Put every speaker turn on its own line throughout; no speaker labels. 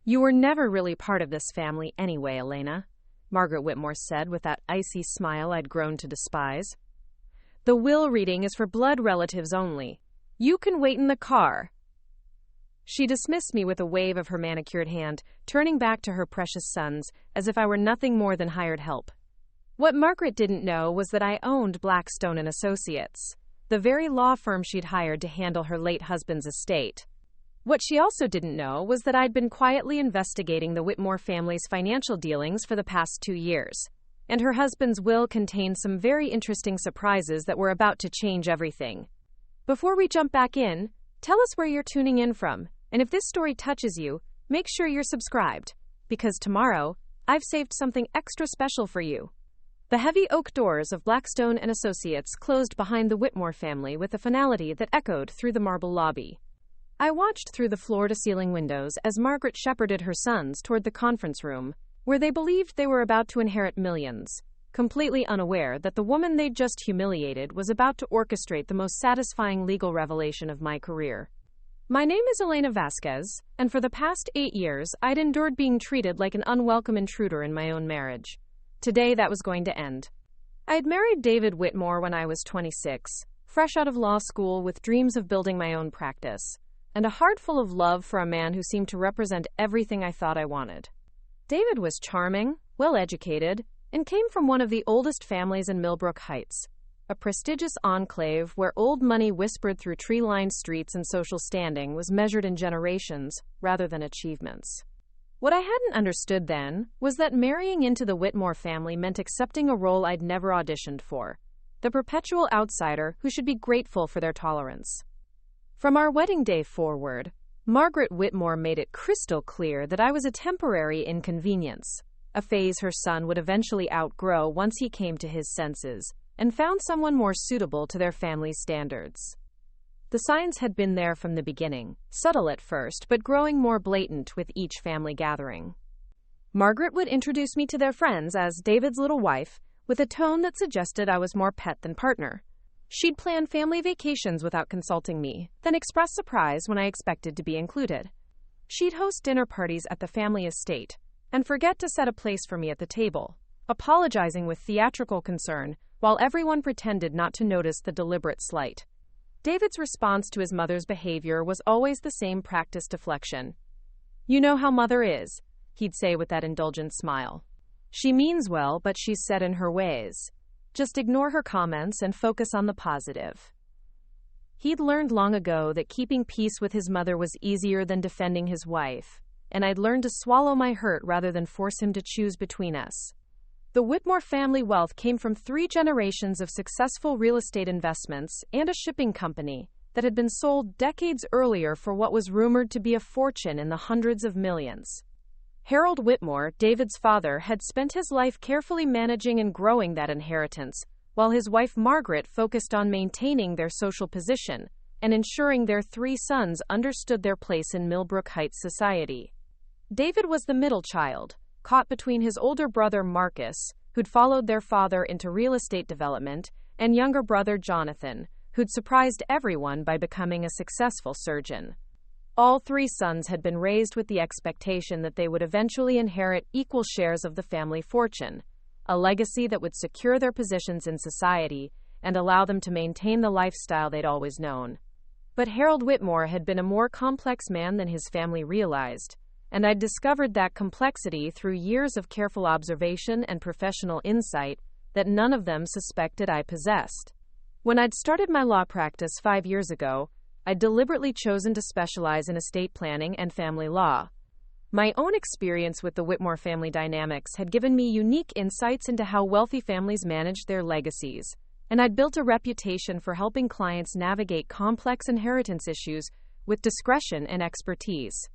"You were never really part of this family anyway, Elena," Margaret Whitmore said with that icy smile I'd grown to despise. "The will reading is for blood relatives only. You can wait in the car." She dismissed me with a wave of her manicured hand, turning back to her precious sons, as if I were nothing more than hired help. What Margaret didn't know was that I owned Blackstone and Associates, the very law firm she'd hired to handle her late husband's estate. What she also didn't know was that I'd been quietly investigating the Whitmore family's financial dealings for the past 2 years, and her husband's will contained some very interesting surprises that were about to change everything. Before we jump back in, tell us where you're tuning in from, and if this story touches you, make sure you're subscribed, because tomorrow, I've saved something extra special for you. The heavy oak doors of Blackstone and Associates closed behind the Whitmore family with a finality that echoed through the marble lobby. I watched through the floor-to-ceiling windows as Margaret shepherded her sons toward the conference room, where they believed they were about to inherit millions, completely unaware that the woman they'd just humiliated was about to orchestrate the most satisfying legal revelation of my career. My name is Elena Vasquez, and for the past 8 years, I'd endured being treated like an unwelcome intruder in my own marriage. Today, that was going to end. I had married David Whitmore when I was 26, fresh out of law school with dreams of building my own practice, and a heart full of love for a man who seemed to represent everything I thought I wanted. David was charming, well-educated, and came from one of the oldest families in Millbrook Heights, a prestigious enclave where old money whispered through tree-lined streets and social standing was measured in generations rather than achievements. What I hadn't understood then was that marrying into the Whitmore family meant accepting a role I'd never auditioned for, the perpetual outsider who should be grateful for their tolerance. From our wedding day forward, Margaret Whitmore made it crystal clear that I was a temporary inconvenience, a phase her son would eventually outgrow once he came to his senses and found someone more suitable to their family's standards. The signs had been there from the beginning, subtle at first, but growing more blatant with each family gathering. Margaret would introduce me to their friends as David's little wife, with a tone that suggested I was more pet than partner. She'd plan family vacations without consulting me, then express surprise when I expected to be included. She'd host dinner parties at the family estate, and forget to set a place for me at the table, apologizing with theatrical concern, while everyone pretended not to notice the deliberate slight. David's response to his mother's behavior was always the same practiced deflection. "You know how Mother is," he'd say with that indulgent smile. "She means well, but she's set in her ways. Just ignore her comments and focus on the positive." He'd learned long ago that keeping peace with his mother was easier than defending his wife, and I'd learned to swallow my hurt rather than force him to choose between us. The Whitmore family wealth came from 3 generations of successful real estate investments and a shipping company that had been sold decades earlier for what was rumored to be a fortune in the hundreds of millions. Harold Whitmore, David's father, had spent his life carefully managing and growing that inheritance, while his wife Margaret focused on maintaining their social position and ensuring their 3 sons understood their place in Millbrook Heights society. David was the middle child, caught between his older brother Marcus, who'd followed their father into real estate development, and younger brother Jonathan, who'd surprised everyone by becoming a successful surgeon. All 3 sons had been raised with the expectation that they would eventually inherit equal shares of the family fortune, a legacy that would secure their positions in society and allow them to maintain the lifestyle they'd always known. But Harold Whitmore had been a more complex man than his family realized, and I'd discovered that complexity through years of careful observation and professional insight that none of them suspected I possessed. When I'd started my law practice 5 years ago, I'd deliberately chosen to specialize in estate planning and family law. My own experience with the Whitmore family dynamics had given me unique insights into how wealthy families managed their legacies, and I'd built a reputation for helping clients navigate complex inheritance issues with discretion and expertise.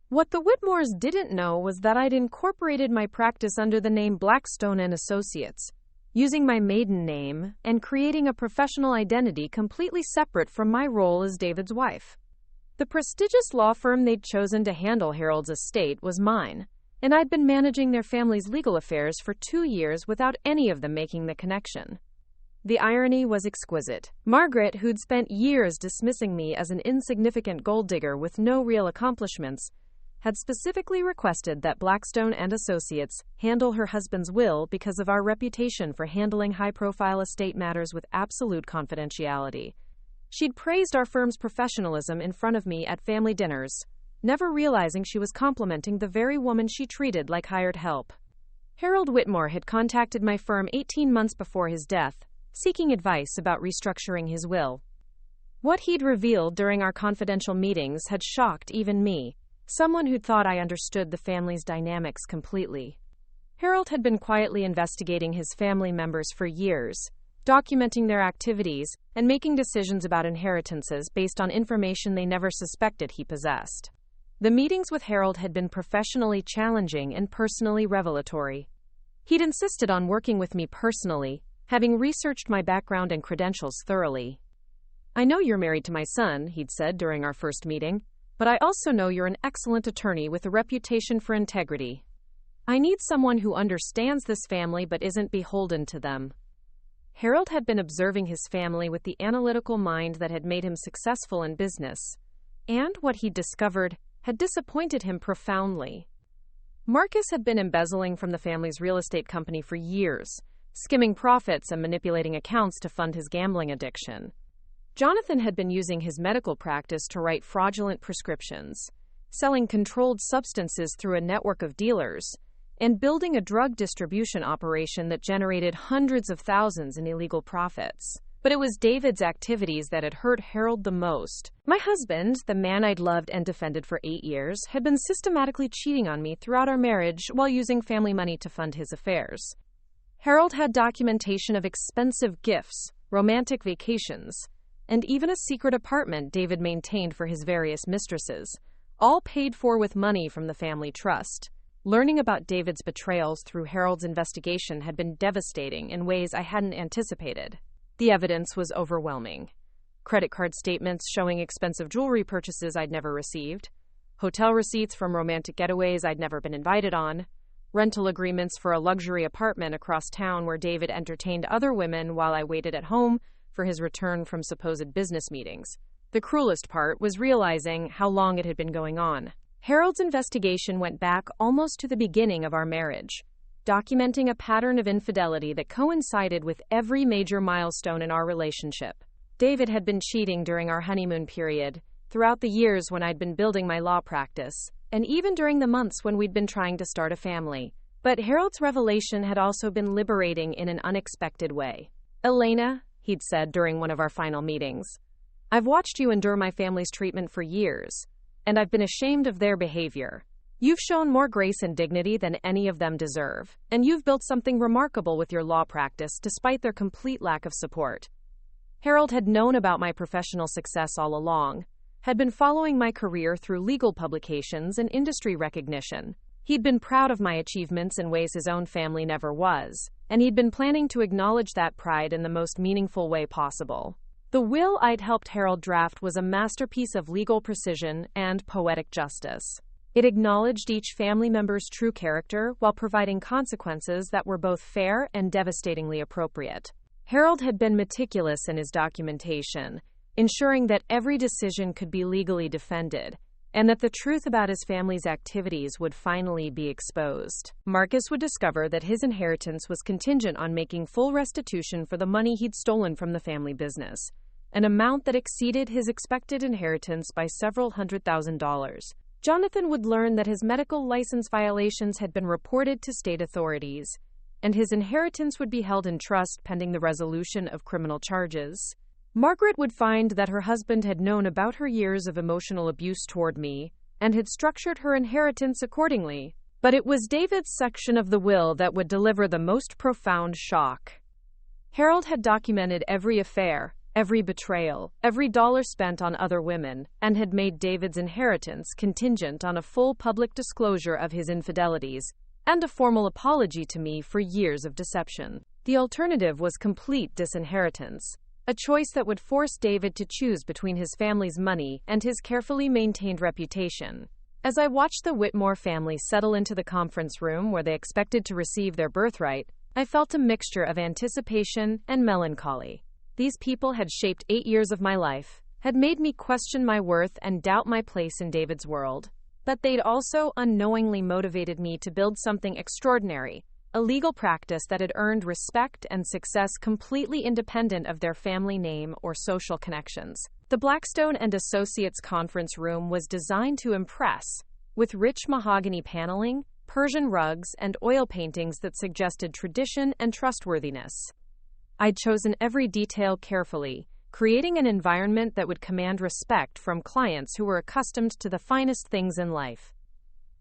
What the Whitmores didn't know was that I'd incorporated my practice under the name Blackstone and Associates, using my maiden name and creating a professional identity completely separate from my role as David's wife. The prestigious law firm they'd chosen to handle Harold's estate was mine, and I'd been managing their family's legal affairs for 2 years without any of them making the connection. The irony was exquisite. Margaret, who'd spent years dismissing me as an insignificant gold digger with no real accomplishments, had specifically requested that Blackstone and Associates handle her husband's will because of our reputation for handling high-profile estate matters with absolute confidentiality. She'd praised our firm's professionalism in front of me at family dinners, never realizing she was complimenting the very woman she treated like hired help. Harold Whitmore had contacted my firm 18 months before his death, seeking advice about restructuring his will. What he'd revealed during our confidential meetings had shocked even me, someone who'd thought I understood the family's dynamics completely. Harold had been quietly investigating his family members for years, documenting their activities and making decisions about inheritances based on information they never suspected he possessed. The meetings with Harold had been professionally challenging and personally revelatory. He'd insisted on working with me personally, having researched my background and credentials thoroughly. "I know you're married to my son," he'd said during our first meeting, "but I also know you're an excellent attorney with a reputation for integrity. I need someone who understands this family but isn't beholden to them." Harold had been observing his family with the analytical mind that had made him successful in business, and what he'd discovered had disappointed him profoundly. Marcus had been embezzling from the family's real estate company for years, skimming profits and manipulating accounts to fund his gambling addiction. Jonathan had been using his medical practice to write fraudulent prescriptions, selling controlled substances through a network of dealers, and building a drug distribution operation that generated hundreds of thousands in illegal profits. But it was David's activities that had hurt Harold the most. My husband, the man I'd loved and defended for 8 years, had been systematically cheating on me throughout our marriage while using family money to fund his affairs. Harold had documentation of expensive gifts, romantic vacations, and even a secret apartment David maintained for his various mistresses, all paid for with money from the family trust. Learning about David's betrayals through Harold's investigation had been devastating in ways I hadn't anticipated. The evidence was overwhelming. Credit card statements showing expensive jewelry purchases I'd never received, hotel receipts from romantic getaways I'd never been invited on, rental agreements for a luxury apartment across town where David entertained other women while I waited at home for his return from supposed business meetings. The cruelest part was realizing how long it had been going on. Harold's investigation went back almost to the beginning of our marriage, documenting a pattern of infidelity that coincided with every major milestone in our relationship. David had been cheating during our honeymoon period, throughout the years when I'd been building my law practice, and even during the months when we'd been trying to start a family. But Harold's revelation had also been liberating in an unexpected way. "Elena," he'd said during one of our final meetings, "I've watched you endure my family's treatment for years, and I've been ashamed of their behavior. You've shown more grace and dignity than any of them deserve, and you've built something remarkable with your law practice despite their complete lack of support." Harold had known about my professional success all along, had been following my career through legal publications and industry recognition. He'd been proud of my achievements in ways his own family never was, and he'd been planning to acknowledge that pride in the most meaningful way possible. The will I'd helped Harold draft was a masterpiece of legal precision and poetic justice. It acknowledged each family member's true character while providing consequences that were both fair and devastatingly appropriate. Harold had been meticulous in his documentation, ensuring that every decision could be legally defended, and that the truth about his family's activities would finally be exposed. Marcus would discover that his inheritance was contingent on making full restitution for the money he'd stolen from the family business, an amount that exceeded his expected inheritance by several $100,000. Jonathan would learn that his medical license violations had been reported to state authorities, and his inheritance would be held in trust pending the resolution of criminal charges. Margaret would find that her husband had known about her years of emotional abuse toward me, and had structured her inheritance accordingly. But it was David's section of the will that would deliver the most profound shock. Harold had documented every affair, every betrayal, every dollar spent on other women, and had made David's inheritance contingent on a full public disclosure of his infidelities, and a formal apology to me for years of deception. The alternative was complete disinheritance, a choice that would force David to choose between his family's money and his carefully maintained reputation. As I watched the Whitmore family settle into the conference room where they expected to receive their birthright, I felt a mixture of anticipation and melancholy. These people had shaped 8 years of my life, had made me question my worth and doubt my place in David's world. but they'd also unknowingly motivated me to build something extraordinary, a legal practice that had earned respect and success completely independent of their family name or social connections. The Blackstone and Associates conference room was designed to impress, with rich mahogany paneling, Persian rugs, and oil paintings that suggested tradition and trustworthiness. I'd chosen every detail carefully, creating an environment that would command respect from clients who were accustomed to the finest things in life.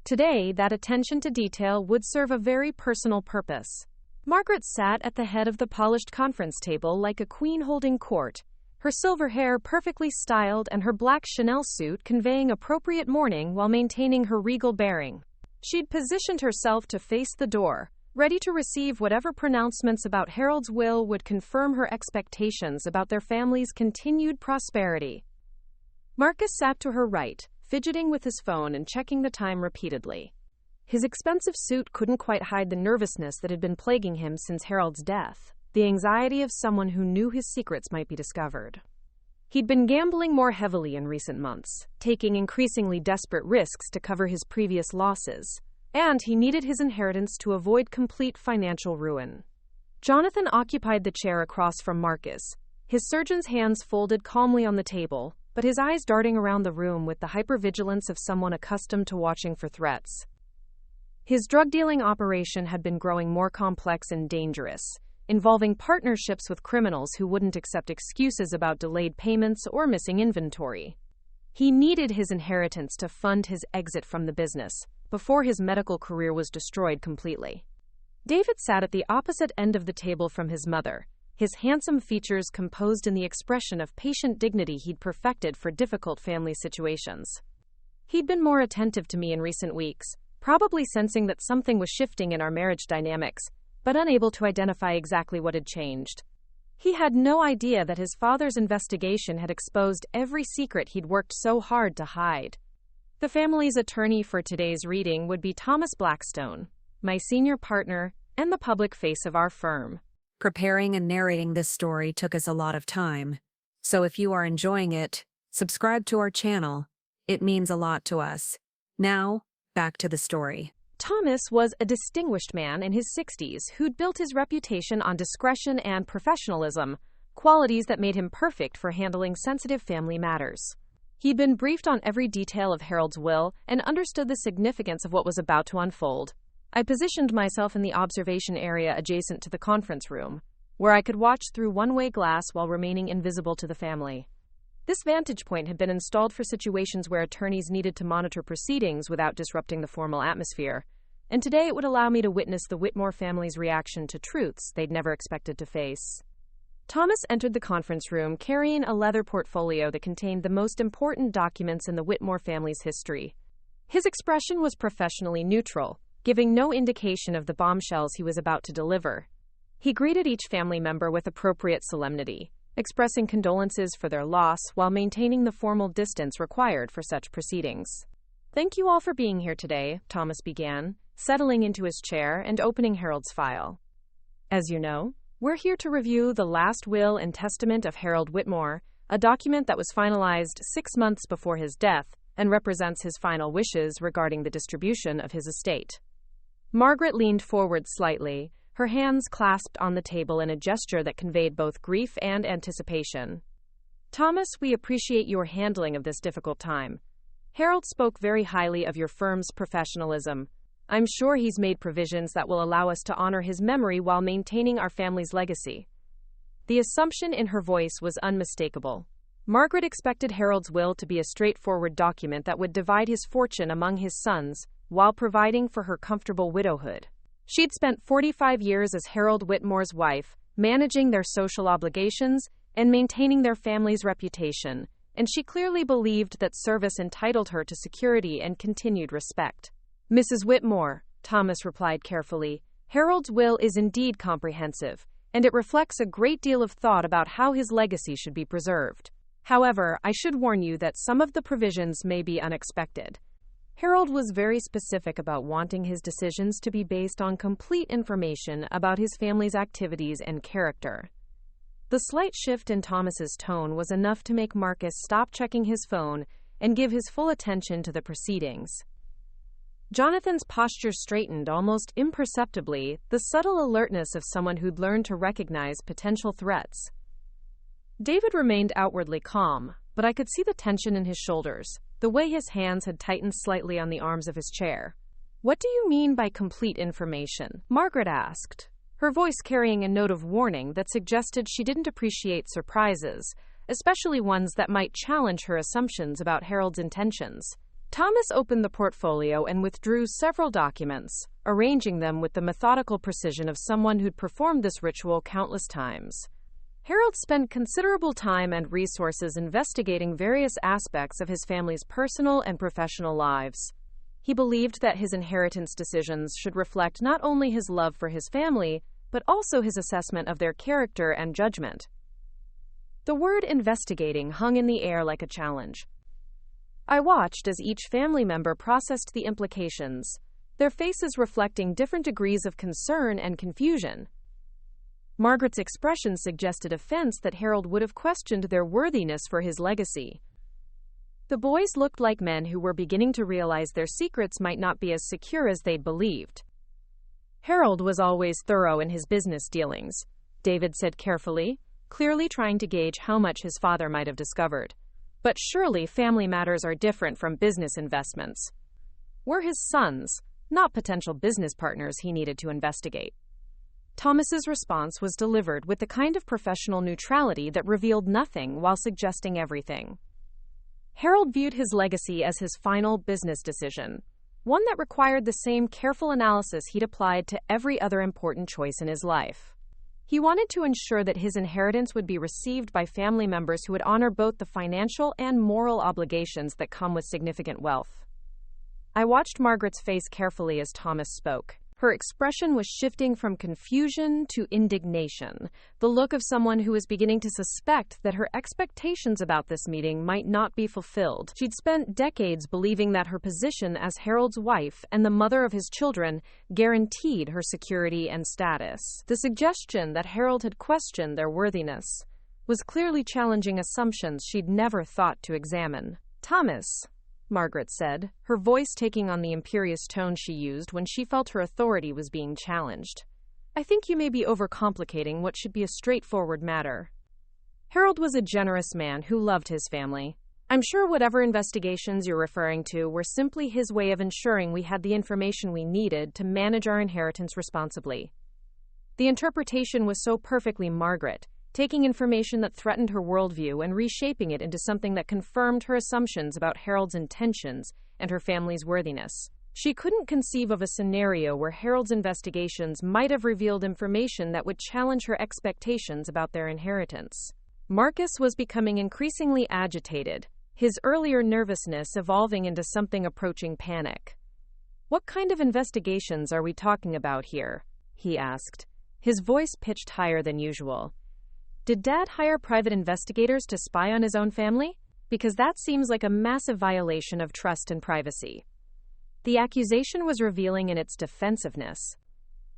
Today, that attention to detail would serve a very personal purpose. Margaret sat at the head of the polished conference table like a queen holding court, her silver hair perfectly styled and her black Chanel suit conveying appropriate mourning while maintaining her regal bearing. She'd positioned herself to face the door, ready to receive whatever pronouncements about Harold's will would confirm her expectations about their family's continued prosperity. Marcus sat to her right, fidgeting with his phone and checking the time repeatedly. His expensive suit couldn't quite hide the nervousness that had been plaguing him since Harold's death, the anxiety of someone who knew his secrets might be discovered. He'd been gambling more heavily in recent months, taking increasingly desperate risks to cover his previous losses, and he needed his inheritance to avoid complete financial ruin. Jonathan occupied the chair across from Marcus, his surgeon's hands folded calmly on the table, but his eyes darting around the room with the hypervigilance of someone accustomed to watching for threats. His drug-dealing operation had been growing more complex and dangerous, involving partnerships with criminals who wouldn't accept excuses about delayed payments or missing inventory. He needed his inheritance to fund his exit from the business, before his medical career was destroyed completely. David sat at the opposite end of the table from his mother, his handsome features composed in the expression of patient dignity he'd perfected for difficult family situations. He'd been more attentive to me in recent weeks, probably sensing that something was shifting in our marriage dynamics, but unable to identify exactly what had changed. He had no idea that his father's investigation had exposed every secret he'd worked so hard to hide. The family's attorney for today's reading would be Thomas Blackstone, my senior partner and the public face of our firm.
Preparing and narrating this story took us a lot of time, so if you are enjoying it, subscribe to our channel. It means a lot to us. Now, back to the story.
Thomas was a distinguished man in his 60s who'd built his reputation on discretion and professionalism, qualities that made him perfect for handling sensitive family matters. He'd been briefed on every detail of Harold's will and understood the significance of what was about to unfold. I positioned myself in the observation area adjacent to the conference room, where I could watch through one-way glass while remaining invisible to the family. This vantage point had been installed for situations where attorneys needed to monitor proceedings without disrupting the formal atmosphere, and today it would allow me to witness the Whitmore family's reaction to truths they'd never expected to face. Thomas entered the conference room carrying a leather portfolio that contained the most important documents in the Whitmore family's history. His expression was professionally neutral, giving no indication of the bombshells he was about to deliver. He greeted each family member with appropriate solemnity, expressing condolences for their loss while maintaining the formal distance required for such proceedings. "Thank you all for being here today," Thomas began, settling into his chair and opening Harold's file. "As you know, we're here to review the last will and testament of Harold Whitmore, a document that was finalized 6 months before his death and represents his final wishes regarding the distribution of his estate." Margaret leaned forward slightly, her hands clasped on the table in a gesture that conveyed both grief and anticipation. "Thomas, we appreciate your handling of this difficult time. Harold spoke very highly of your firm's professionalism. I'm sure he's made provisions that will allow us to honor his memory while maintaining our family's legacy." The assumption in her voice was unmistakable. Margaret expected Harold's will to be a straightforward document that would divide his fortune among his sons, while providing for her comfortable widowhood. She'd spent 45 years as Harold Whitmore's wife, managing their social obligations and maintaining their family's reputation, and she clearly believed that service entitled her to security and continued respect. "Mrs. Whitmore," Thomas replied carefully, "Harold's will is indeed comprehensive, and it reflects a great deal of thought about how his legacy should be preserved. However, I should warn you that some of the provisions may be unexpected. Harold was very specific about wanting his decisions to be based on complete information about his family's activities and character." The slight shift in Thomas's tone was enough to make Marcus stop checking his phone and give his full attention to the proceedings. Jonathan's posture straightened almost imperceptibly, the subtle alertness of someone who'd learned to recognize potential threats. David remained outwardly calm, but I could see the tension in his shoulders, the way his hands had tightened slightly on the arms of his chair. "What do you mean by complete information?" Margaret asked, her voice carrying a note of warning that suggested she didn't appreciate surprises, especially ones that might challenge her assumptions about Harold's intentions. Thomas opened the portfolio and withdrew several documents, arranging them with the methodical precision of someone who'd performed this ritual countless times. Harold spent considerable time and resources investigating various aspects of his family's personal and professional lives. He believed that his inheritance decisions should reflect not only his love for his family, but also his assessment of their character and judgment. The word investigating hung in the air like a challenge. I watched as each family member processed the implications, their faces reflecting different degrees of concern and confusion. Margaret's expression suggested offense that Harold would have questioned their worthiness for his legacy. The boys looked like men who were beginning to realize their secrets might not be as secure as they'd believed. "Harold was always thorough in his business dealings," David said carefully, clearly trying to gauge how much his father might have discovered. "But surely family matters are different from business investments. We're his sons, not potential business partners he needed to investigate." Thomas's response was delivered with the kind of professional neutrality that revealed nothing while suggesting everything. Harold viewed his legacy as his final business decision, one that required the same careful analysis he'd applied to every other important choice in his life. He wanted to ensure that his inheritance would be received by family members who would honor both the financial and moral obligations that come with significant wealth. I watched Margaret's face carefully as Thomas spoke. Her expression was shifting from confusion to indignation, the look of someone who was beginning to suspect that her expectations about this meeting might not be fulfilled. She'd spent decades believing that her position as Harold's wife and the mother of his children guaranteed her security and status. The suggestion that Harold had questioned their worthiness was clearly challenging assumptions she'd never thought to examine. "Thomas," Margaret said, her voice taking on the imperious tone she used when she felt her authority was being challenged, "I think you may be overcomplicating what should be a straightforward matter. Harold was a generous man who loved his family. I'm sure whatever investigations you're referring to were simply his way of ensuring we had the information we needed to manage our inheritance responsibly." The interpretation was so perfectly Margaret, taking information that threatened her worldview and reshaping it into something that confirmed her assumptions about Harold's intentions and her family's worthiness. She couldn't conceive of a scenario where Harold's investigations might have revealed information that would challenge her expectations about their inheritance. Marcus was becoming increasingly agitated, his earlier nervousness evolving into something approaching panic. "What kind of investigations are we talking about here?" he asked, his voice pitched higher than usual. "Did Dad hire private investigators to spy on his own family? Because that seems like a massive violation of trust and privacy." The accusation was revealing in its defensiveness.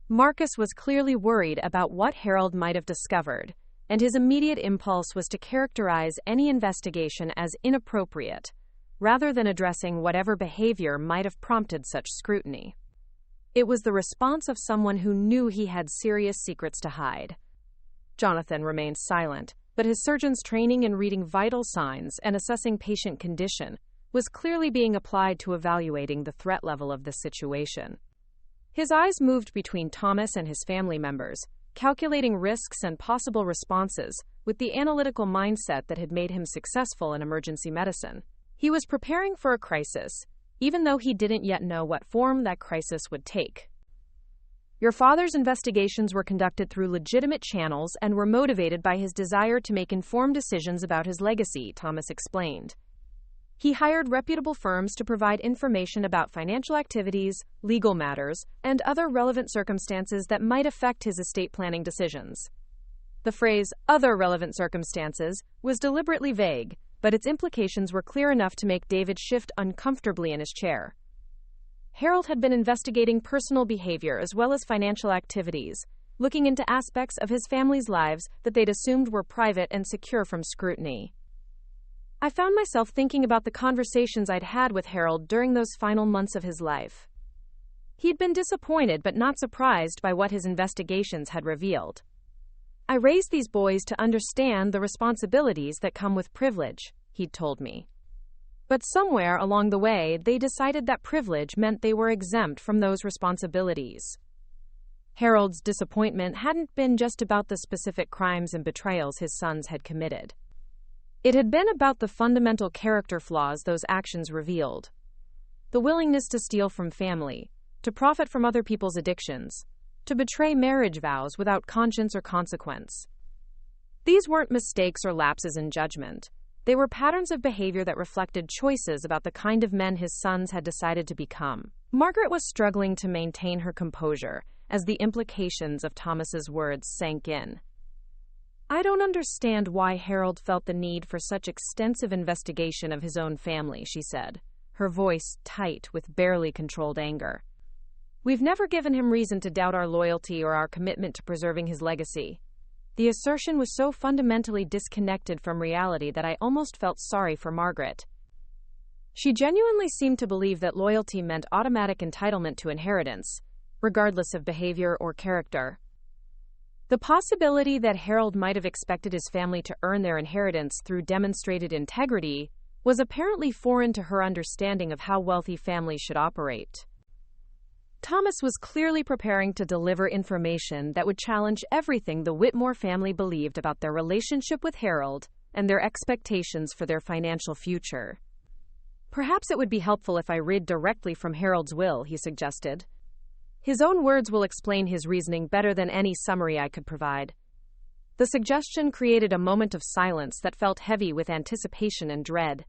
Marcus was clearly worried about what Harold might have discovered, and his immediate impulse was to characterize any investigation as inappropriate, rather than addressing whatever behavior might have prompted such scrutiny. It was the response of someone who knew he had serious secrets to hide. Jonathan remained silent, but his surgeon's training in reading vital signs and assessing patient condition was clearly being applied to evaluating the threat level of the situation. His eyes moved between Thomas and his family members, calculating risks and possible responses with the analytical mindset that had made him successful in emergency medicine. He was preparing for a crisis, even though he didn't yet know what form that crisis would take. "Your father's investigations were conducted through legitimate channels and were motivated by his desire to make informed decisions about his legacy," Thomas explained. He hired reputable firms to provide information about financial activities, legal matters, and other relevant circumstances that might affect his estate planning decisions. The phrase, "other relevant circumstances," was deliberately vague, but its implications were clear enough to make David shift uncomfortably in his chair. Harold had been investigating personal behavior as well as financial activities, looking into aspects of his family's lives that they'd assumed were private and secure from scrutiny. I found myself thinking about the conversations I'd had with Harold during those final months of his life. He'd been disappointed but not surprised by what his investigations had revealed. "I raised these boys to understand the responsibilities that come with privilege," he'd told me. "But somewhere along the way, they decided that privilege meant they were exempt from those responsibilities." Harold's disappointment hadn't been just about the specific crimes and betrayals his sons had committed. It had been about the fundamental character flaws those actions revealed. The willingness to steal from family, to profit from other people's addictions, to betray marriage vows without conscience or consequence. These weren't mistakes or lapses in judgment. They were patterns of behavior that reflected choices about the kind of men his sons had decided to become. Margaret was struggling to maintain her composure as the implications of Thomas's words sank in. "I don't understand why Harold felt the need for such extensive investigation of his own family," she said, her voice tight with barely controlled anger. "We've never given him reason to doubt our loyalty or our commitment to preserving his legacy." The assertion was so fundamentally disconnected from reality that I almost felt sorry for Margaret. She genuinely seemed to believe that loyalty meant automatic entitlement to inheritance, regardless of behavior or character. The possibility that Harold might have expected his family to earn their inheritance through demonstrated integrity was apparently foreign to her understanding of how wealthy families should operate. Thomas was clearly preparing to deliver information that would challenge everything the Whitmore family believed about their relationship with Harold and their expectations for their financial future. "Perhaps it would be helpful if I read directly from Harold's will," he suggested. "His own words will explain his reasoning better than any summary I could provide." The suggestion created a moment of silence that felt heavy with anticipation and dread.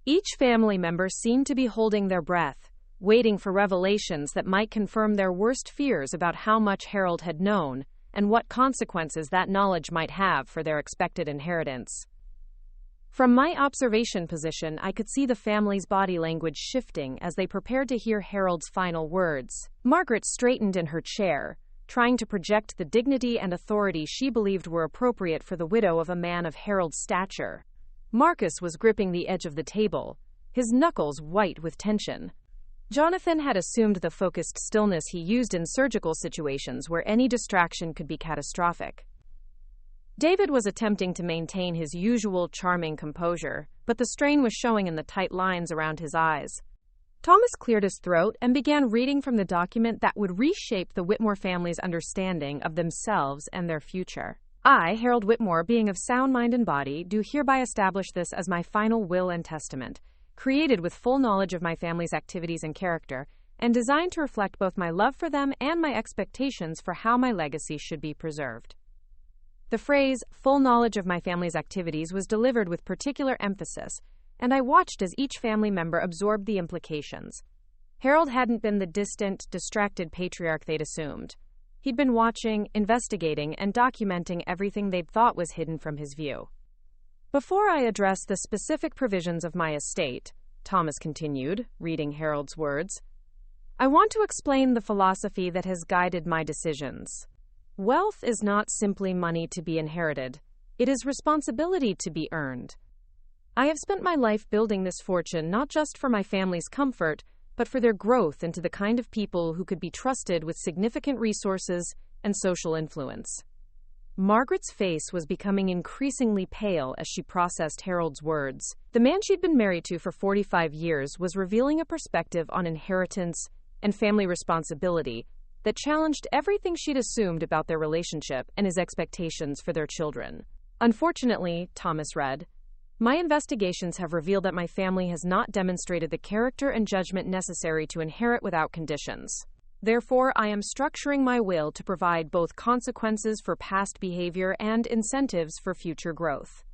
Each family member seemed to be holding their breath, waiting for revelations that might confirm their worst fears about how much Harold had known and what consequences that knowledge might have for their expected inheritance. From my observation position, I could see the family's body language shifting as they prepared to hear Harold's final words. Margaret straightened in her chair, trying to project the dignity and authority she believed were appropriate for the widow of a man of Harold's stature. Marcus was gripping the edge of the table, his knuckles white with tension. Jonathan had assumed the focused stillness he used in surgical situations where any distraction could be catastrophic. David was attempting to maintain his usual charming composure, but the strain was showing in the tight lines around his eyes. Thomas cleared his throat and began reading from the document that would reshape the Whitmore family's understanding of themselves and their future. "I, Harold Whitmore, being of sound mind and body, do hereby establish this as my final will and testament, created with full knowledge of my family's activities and character, and designed to reflect both my love for them and my expectations for how my legacy should be preserved." The phrase, "full knowledge of my family's activities," was delivered with particular emphasis, and I watched as each family member absorbed the implications. Harold hadn't been the distant, distracted patriarch they'd assumed. He'd been watching, investigating, and documenting everything they'd thought was hidden from his view. "Before I address the specific provisions of my estate," Thomas continued, reading Harold's words, "I want to explain the philosophy that has guided my decisions. Wealth is not simply money to be inherited. It is responsibility to be earned. I have spent my life building this fortune not just for my family's comfort, but for their growth into the kind of people who could be trusted with significant resources and social influence." Margaret's face was becoming increasingly pale as she processed Harold's words. The man she'd been married to for 45 years was revealing a perspective on inheritance and family responsibility that challenged everything she'd assumed about their relationship and his expectations for their children. "Unfortunately," Thomas read, "my investigations have revealed that my family has not demonstrated the character and judgment necessary to inherit without conditions. Therefore, I am structuring my will to provide both consequences for past behavior and incentives for future growth."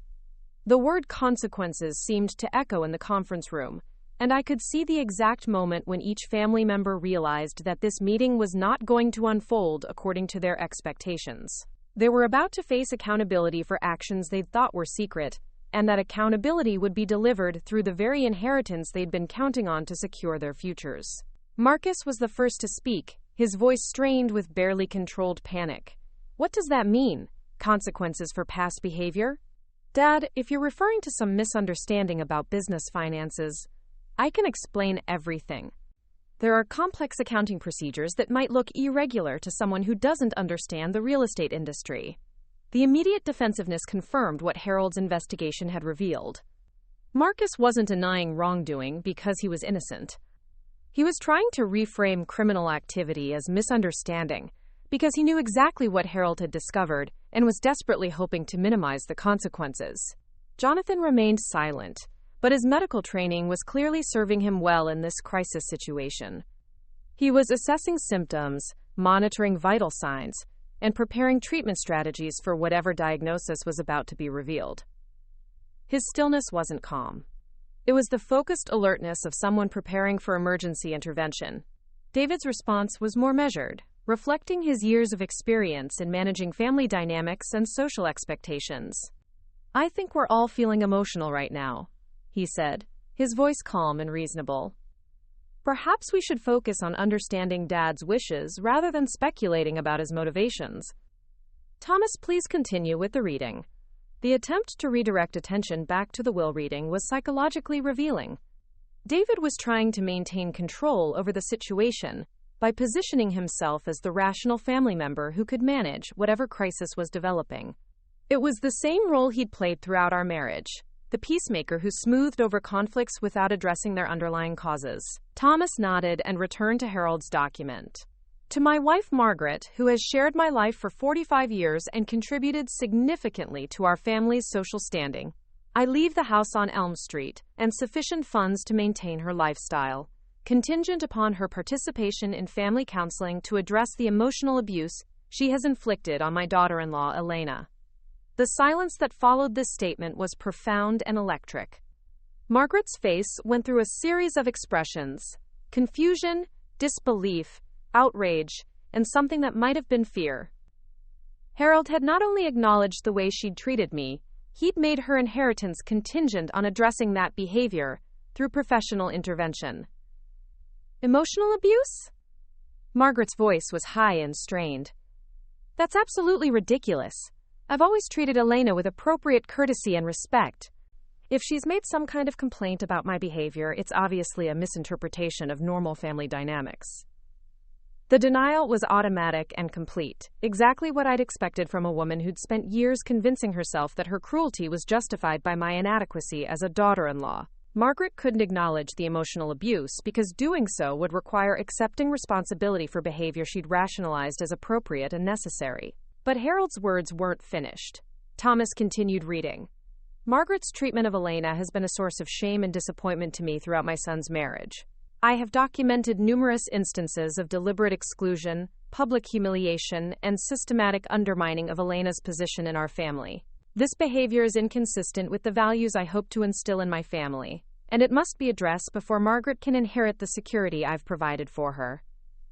The word consequences seemed to echo in the conference room, and I could see the exact moment when each family member realized that this meeting was not going to unfold according to their expectations. They were about to face accountability for actions they'd thought were secret, and that accountability would be delivered through the very inheritance they'd been counting on to secure their futures. Marcus was the first to speak, his voice strained with barely controlled panic. "What does that mean? Consequences for past behavior?" "Dad, if you're referring to some misunderstanding about business finances, I can explain everything." There are complex accounting procedures that might look irregular to someone who doesn't understand the real estate industry. The immediate defensiveness confirmed what Harold's investigation had revealed. Marcus wasn't denying wrongdoing because he was innocent. He was trying to reframe criminal activity as misunderstanding because he knew exactly what Harold had discovered and was desperately hoping to minimize the consequences. Jonathan remained silent, but his medical training was clearly serving him well in this crisis situation. He was assessing symptoms, monitoring vital signs, and preparing treatment strategies for whatever diagnosis was about to be revealed. His stillness wasn't calm. It was the focused alertness of someone preparing for emergency intervention. David's response was more measured, reflecting his years of experience in managing family dynamics and social expectations. "I think we're all feeling emotional right now," he said, his voice calm and reasonable. "Perhaps we should focus on understanding Dad's wishes rather than speculating about his motivations." "Thomas, please continue with the reading." The attempt to redirect attention back to the will reading was psychologically revealing. David was trying to maintain control over the situation by positioning himself as the rational family member who could manage whatever crisis was developing. It was the same role he'd played throughout our marriage, the peacemaker who smoothed over conflicts without addressing their underlying causes. Thomas nodded and returned to Harold's document. "To my wife Margaret, who has shared my life for 45 years and contributed significantly to our family's social standing, I leave the house on Elm Street and sufficient funds to maintain her lifestyle, contingent upon her participation in family counseling to address the emotional abuse she has inflicted on my daughter-in-law Elena." The silence that followed this statement was profound and electric. Margaret's face went through a series of expressions: confusion, disbelief, outrage, and something that might have been fear. Harold had not only acknowledged the way she'd treated me, he'd made her inheritance contingent on addressing that behavior through professional intervention. "Emotional abuse?" Margaret's voice was high and strained. "That's absolutely ridiculous. I've always treated Elena with appropriate courtesy and respect. If she's made some kind of complaint about my behavior, it's obviously a misinterpretation of normal family dynamics." The denial was automatic and complete, exactly what I'd expected from a woman who'd spent years convincing herself that her cruelty was justified by my inadequacy as a daughter-in-law. Margaret couldn't acknowledge the emotional abuse because doing so would require accepting responsibility for behavior she'd rationalized as appropriate and necessary. But Harold's words weren't finished. Thomas continued reading. "Margaret's treatment of Elena has been a source of shame and disappointment to me throughout my son's marriage. I have documented numerous instances of deliberate exclusion, public humiliation, and systematic undermining of Elena's position in our family. This behavior is inconsistent with the values I hope to instill in my family, and it must be addressed before Margaret can inherit the security I've provided for her."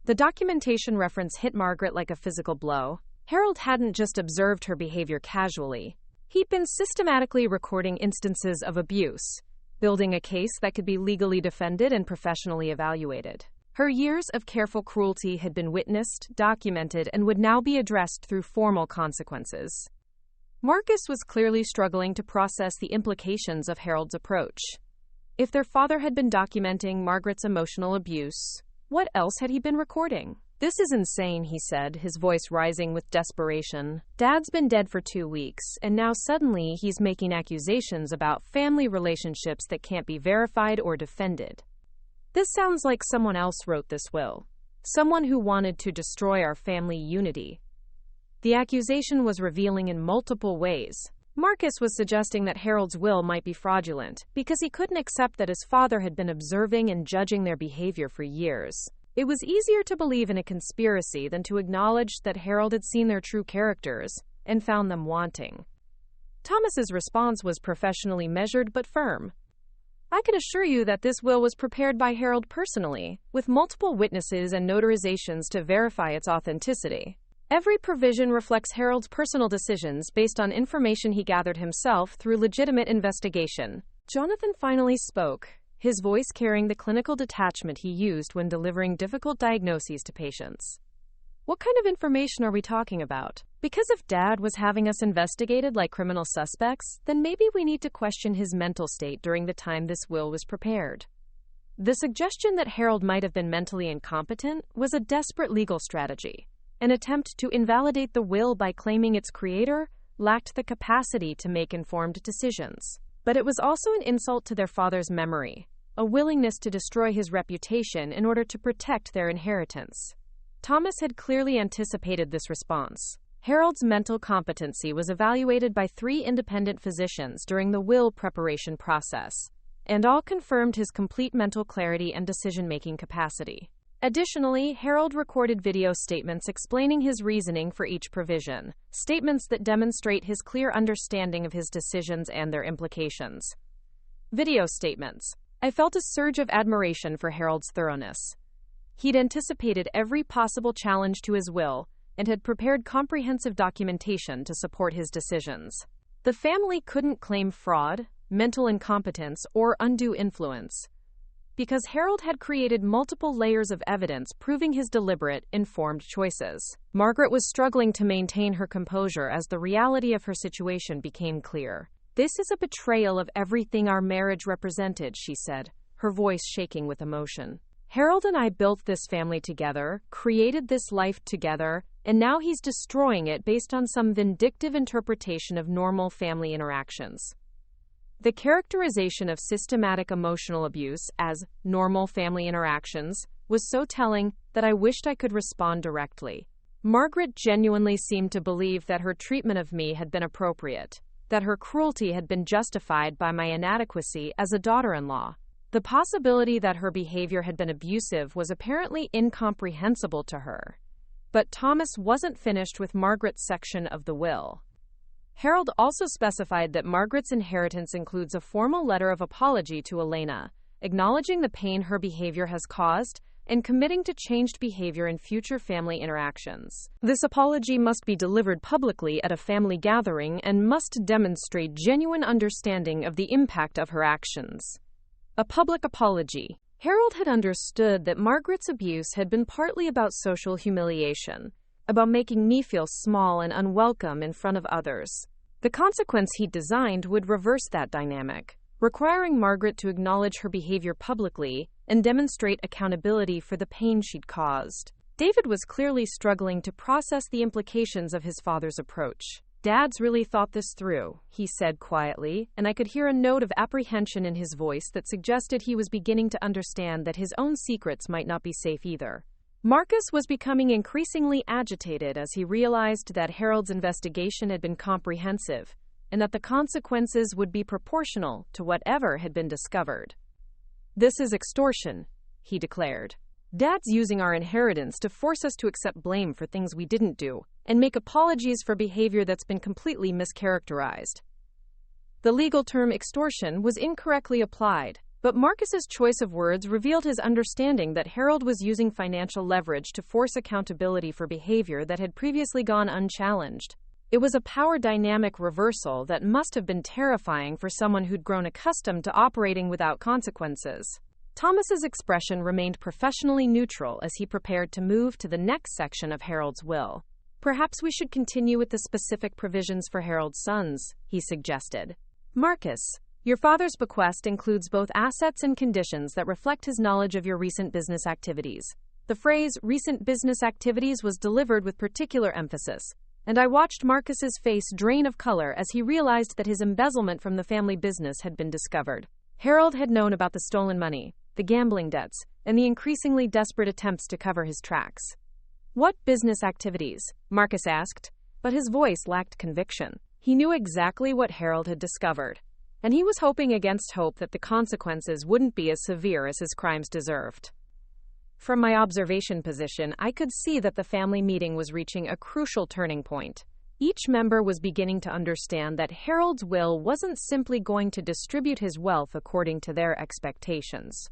The documentation reference hit Margaret like a physical blow. Harold hadn't just observed her behavior casually. He'd been systematically recording instances of abuse, building a case that could be legally defended and professionally evaluated. Her years of careful cruelty had been witnessed, documented, and would now be addressed through formal consequences. Marcus was clearly struggling to process the implications of Harold's approach. If their father had been documenting Margaret's emotional abuse, what else had he been recording? "This is insane," he said, his voice rising with desperation. "Dad's been dead for 2 weeks, and now suddenly he's making accusations about family relationships that can't be verified or defended. This sounds like someone else wrote this will. Someone who wanted to destroy our family unity." The accusation was revealing in multiple ways. Marcus was suggesting that Harold's will might be fraudulent because he couldn't accept that his father had been observing and judging their behavior for years. It was easier to believe in a conspiracy than to acknowledge that Harold had seen their true characters and found them wanting. Thomas's response was professionally measured but firm. "I can assure you that this will was prepared by Harold personally, with multiple witnesses and notarizations to verify its authenticity. Every provision reflects Harold's personal decisions based on information he gathered himself through legitimate investigation." Jonathan finally spoke, his voice carrying the clinical detachment he used when delivering difficult diagnoses to patients. "What kind of information are we talking about? Because if Dad was having us investigated like criminal suspects, then maybe we need to question his mental state during the time this will was prepared." The suggestion that Harold might have been mentally incompetent was a desperate legal strategy. An attempt to invalidate the will by claiming its creator lacked the capacity to make informed decisions. But it was also an insult to their father's memory, a willingness to destroy his reputation in order to protect their inheritance. Thomas had clearly anticipated this response. Harold's mental competency was evaluated by 3 independent physicians during the will preparation process, and all confirmed his complete mental clarity and decision-making capacity. Additionally, Harold recorded video statements explaining his reasoning for each provision, statements that demonstrate his clear understanding of his decisions and their implications. Video statements. I felt a surge of admiration for Harold's thoroughness. He'd anticipated every possible challenge to his will and had prepared comprehensive documentation to support his decisions. The family couldn't claim fraud, mental incompetence, or undue influence, because Harold had created multiple layers of evidence proving his deliberate, informed choices. Margaret was struggling to maintain her composure as the reality of her situation became clear. "This is a betrayal of everything our marriage represented," she said, her voice shaking with emotion. "Harold and I built this family together, created this life together, and now he's destroying it based on some vindictive interpretation of normal family interactions." The characterization of systematic emotional abuse as normal family interactions was so telling that I wished I could respond directly. Margaret genuinely seemed to believe that her treatment of me had been appropriate, that her cruelty had been justified by my inadequacy as a daughter-in-law. The possibility that her behavior had been abusive was apparently incomprehensible to her. But Thomas wasn't finished with Margaret's section of the will. Harold also specified that Margaret's inheritance includes a formal letter of apology to Elena, acknowledging the pain her behavior has caused and committing to changed behavior in future family interactions. This apology must be delivered publicly at a family gathering and must demonstrate genuine understanding of the impact of her actions. A public apology. Harold had understood that Margaret's abuse had been partly about social humiliation, about making me feel small and unwelcome in front of others. The consequence he'd designed would reverse that dynamic, requiring Margaret to acknowledge her behavior publicly and demonstrate accountability for the pain she'd caused. David was clearly struggling to process the implications of his father's approach. "Dad's really thought this through," he said quietly, and I could hear a note of apprehension in his voice that suggested he was beginning to understand that his own secrets might not be safe either. Marcus was becoming increasingly agitated as he realized that Harold's investigation had been comprehensive and that the consequences would be proportional to whatever had been discovered. "This is extortion," he declared. "Dad's using our inheritance to force us to accept blame for things we didn't do and make apologies for behavior that's been completely mischaracterized." The legal term extortion was incorrectly applied, but Marcus's choice of words revealed his understanding that Harold was using financial leverage to force accountability for behavior that had previously gone unchallenged. It was a power dynamic reversal that must have been terrifying for someone who'd grown accustomed to operating without consequences. Thomas's expression remained professionally neutral as he prepared to move to the next section of Harold's will. "Perhaps we should continue with the specific provisions for Harold's sons," he suggested. "Marcus, your father's bequest includes both assets and conditions that reflect his knowledge of your recent business activities." The phrase "recent business activities" was delivered with particular emphasis, and I watched Marcus's face drain of color as he realized that his embezzlement from the family business had been discovered. Harold had known about the stolen money, the gambling debts, and the increasingly desperate attempts to cover his tracks. "What business activities?" Marcus asked, but his voice lacked conviction. He knew exactly what Harold had discovered, and he was hoping against hope that the consequences wouldn't be as severe as his crimes deserved. From my observation position, I could see that the family meeting was reaching a crucial turning point. Each member was beginning to understand that Harold's will wasn't simply going to distribute his wealth according to their expectations.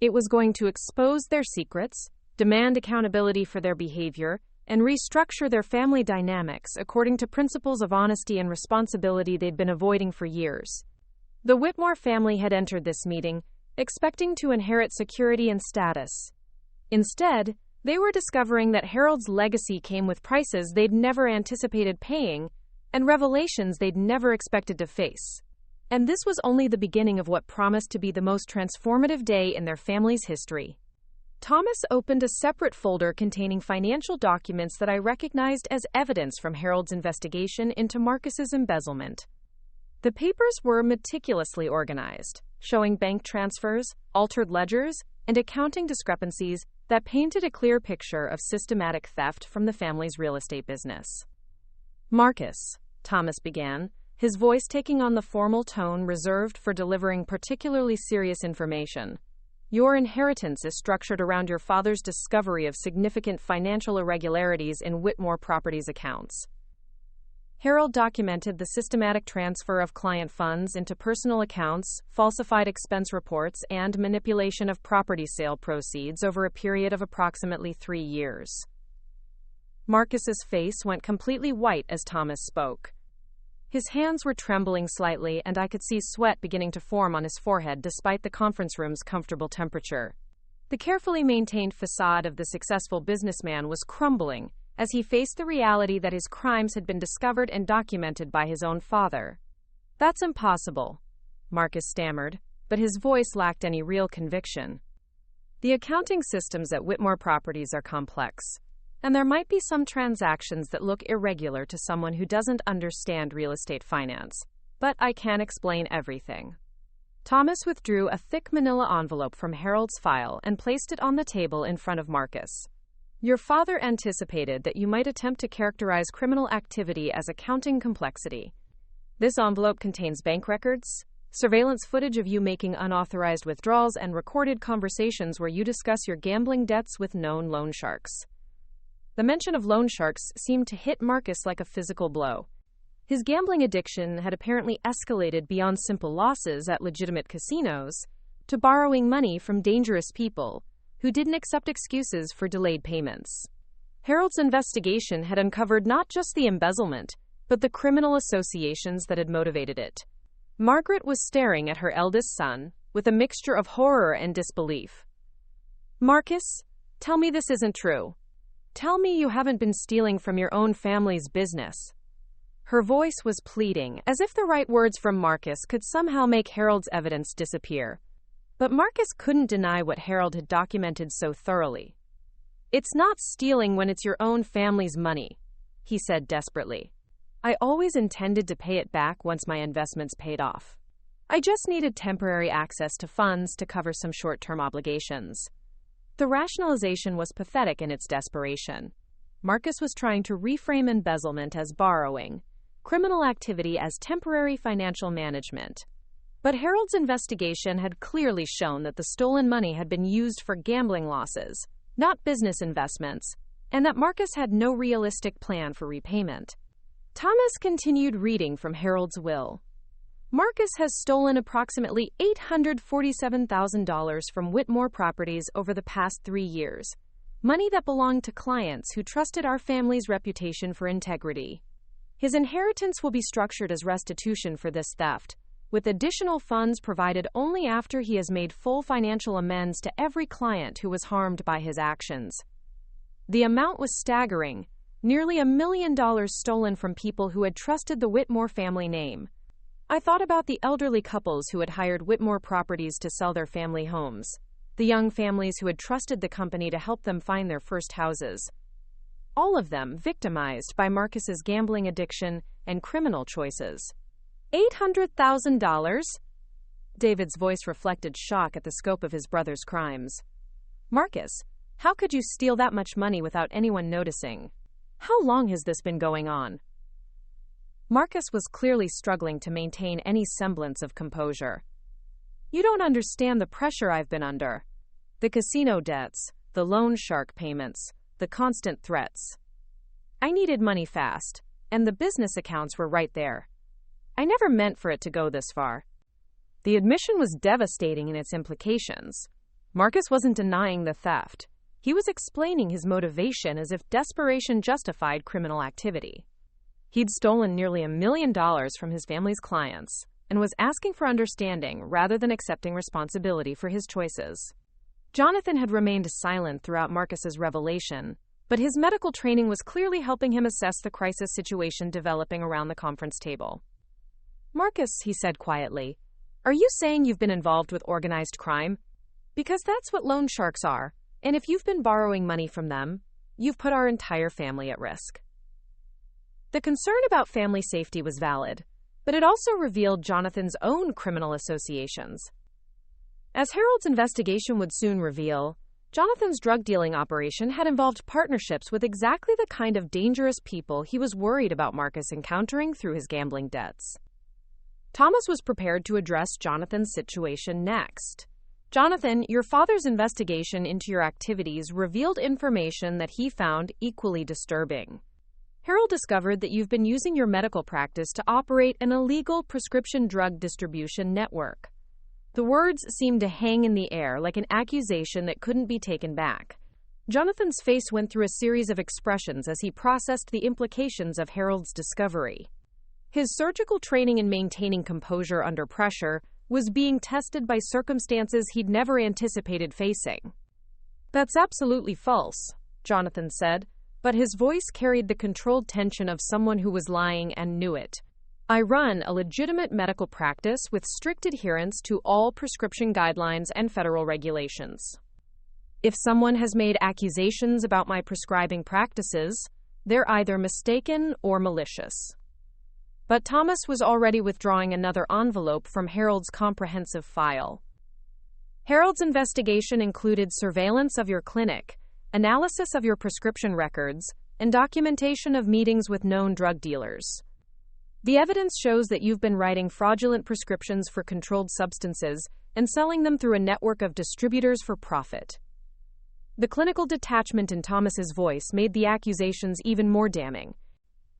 It was going to expose their secrets, demand accountability for their behavior, and restructure their family dynamics according to principles of honesty and responsibility they'd been avoiding for years. The Whitmore family had entered this meeting, expecting to inherit security and status. Instead, they were discovering that Harold's legacy came with prices they'd never anticipated paying and revelations they'd never expected to face. And this was only the beginning of what promised to be the most transformative day in their family's history. Thomas opened a separate folder containing financial documents that I recognized as evidence from Harold's investigation into Marcus's embezzlement. The papers were meticulously organized, showing bank transfers, altered ledgers, and accounting discrepancies that painted a clear picture of systematic theft from the family's real estate business. "Marcus," Thomas began, his voice taking on the formal tone reserved for delivering particularly serious information. "Your inheritance is structured around your father's discovery of significant financial irregularities in Whitmore Properties accounts." Harold documented the systematic transfer of client funds into personal accounts, falsified expense reports, and manipulation of property sale proceeds over a period of approximately 3 years. Marcus's face went completely white as Thomas spoke. His hands were trembling slightly, and I could see sweat beginning to form on his forehead despite the conference room's comfortable temperature. The carefully maintained facade of the successful businessman was crumbling as he faced the reality that his crimes had been discovered and documented by his own father. "That's impossible," Marcus stammered, but his voice lacked any real conviction. "The accounting systems at Whitmore Properties are complex, and there might be some transactions that look irregular to someone who doesn't understand real estate finance, but I can't explain everything." Thomas withdrew a thick manila envelope from Harold's file and placed it on the table in front of Marcus. "Your father anticipated that you might attempt to characterize criminal activity as accounting complexity. This envelope contains bank records, surveillance footage of you making unauthorized withdrawals, and recorded conversations where you discuss your gambling debts with known loan sharks." The mention of loan sharks seemed to hit Marcus like a physical blow. His gambling addiction had apparently escalated beyond simple losses at legitimate casinos to borrowing money from dangerous people who didn't accept excuses for delayed payments. Harold's investigation had uncovered not just the embezzlement, but the criminal associations that had motivated it. Margaret was staring at her eldest son with a mixture of horror and disbelief. "Marcus, tell me this isn't true. Tell me you haven't been stealing from your own family's business." Her voice was pleading, as if the right words from Marcus could somehow make Harold's evidence disappear. But Marcus couldn't deny what Harold had documented so thoroughly. "It's not stealing when it's your own family's money," he said desperately. "I always intended to pay it back once my investments paid off. I just needed temporary access to funds to cover some short-term obligations." The rationalization was pathetic in its desperation. Marcus was trying to reframe embezzlement as borrowing, criminal activity as temporary financial management. But Harold's investigation had clearly shown that the stolen money had been used for gambling losses, not business investments, and that Marcus had no realistic plan for repayment. Thomas continued reading from Harold's will. "Marcus has stolen approximately $847,000 from Whitmore Properties over the past 3 years, money that belonged to clients who trusted our family's reputation for integrity. His inheritance will be structured as restitution for this theft, with additional funds provided only after he has made full financial amends to every client who was harmed by his actions." The amount was staggering, nearly $1 million stolen from people who had trusted the Whitmore family name. I thought about the elderly couples who had hired Whitmore Properties to sell their family homes, the young families who had trusted the company to help them find their first houses. All of them victimized by Marcus's gambling addiction and criminal choices. $800,000? David's voice reflected shock at the scope of his brother's crimes. "Marcus, how could you steal that much money without anyone noticing? How long has this been going on?" Marcus was clearly struggling to maintain any semblance of composure. "You don't understand the pressure I've been under. The casino debts, the loan shark payments, the constant threats. I needed money fast, and the business accounts were right there. I never meant for it to go this far." The admission was devastating in its implications. Marcus wasn't denying the theft. He was explaining his motivation as if desperation justified criminal activity. He'd stolen nearly $1 million from his family's clients and was asking for understanding rather than accepting responsibility for his choices. Jonathan had remained silent throughout Marcus's revelation, but his medical training was clearly helping him assess the crisis situation developing around the conference table. "Marcus," he said quietly, "are you saying you've been involved with organized crime? Because that's what loan sharks are, and if you've been borrowing money from them, you've put our entire family at risk." The concern about family safety was valid, but it also revealed Jonathan's own criminal associations. As Harold's investigation would soon reveal, Jonathan's drug dealing operation had involved partnerships with exactly the kind of dangerous people he was worried about Marcus encountering through his gambling debts. Thomas was prepared to address Jonathan's situation next. "Jonathan, your father's investigation into your activities revealed information that he found equally disturbing. Harold discovered that you've been using your medical practice to operate an illegal prescription drug distribution network." The words seemed to hang in the air like an accusation that couldn't be taken back. Jonathan's face went through a series of expressions as he processed the implications of Harold's discovery. His surgical training in maintaining composure under pressure was being tested by circumstances he'd never anticipated facing. "That's absolutely false," Jonathan said, but his voice carried the controlled tension of someone who was lying and knew it. "I run a legitimate medical practice with strict adherence to all prescription guidelines and federal regulations. If someone has made accusations about my prescribing practices, they're either mistaken or malicious." But Thomas was already withdrawing another envelope from Harold's comprehensive file. Harold's investigation included surveillance of your clinic, analysis of your prescription records, and documentation of meetings with known drug dealers. The evidence shows that you've been writing fraudulent prescriptions for controlled substances and selling them through a network of distributors for profit. The clinical detachment in Thomas's voice made the accusations even more damning.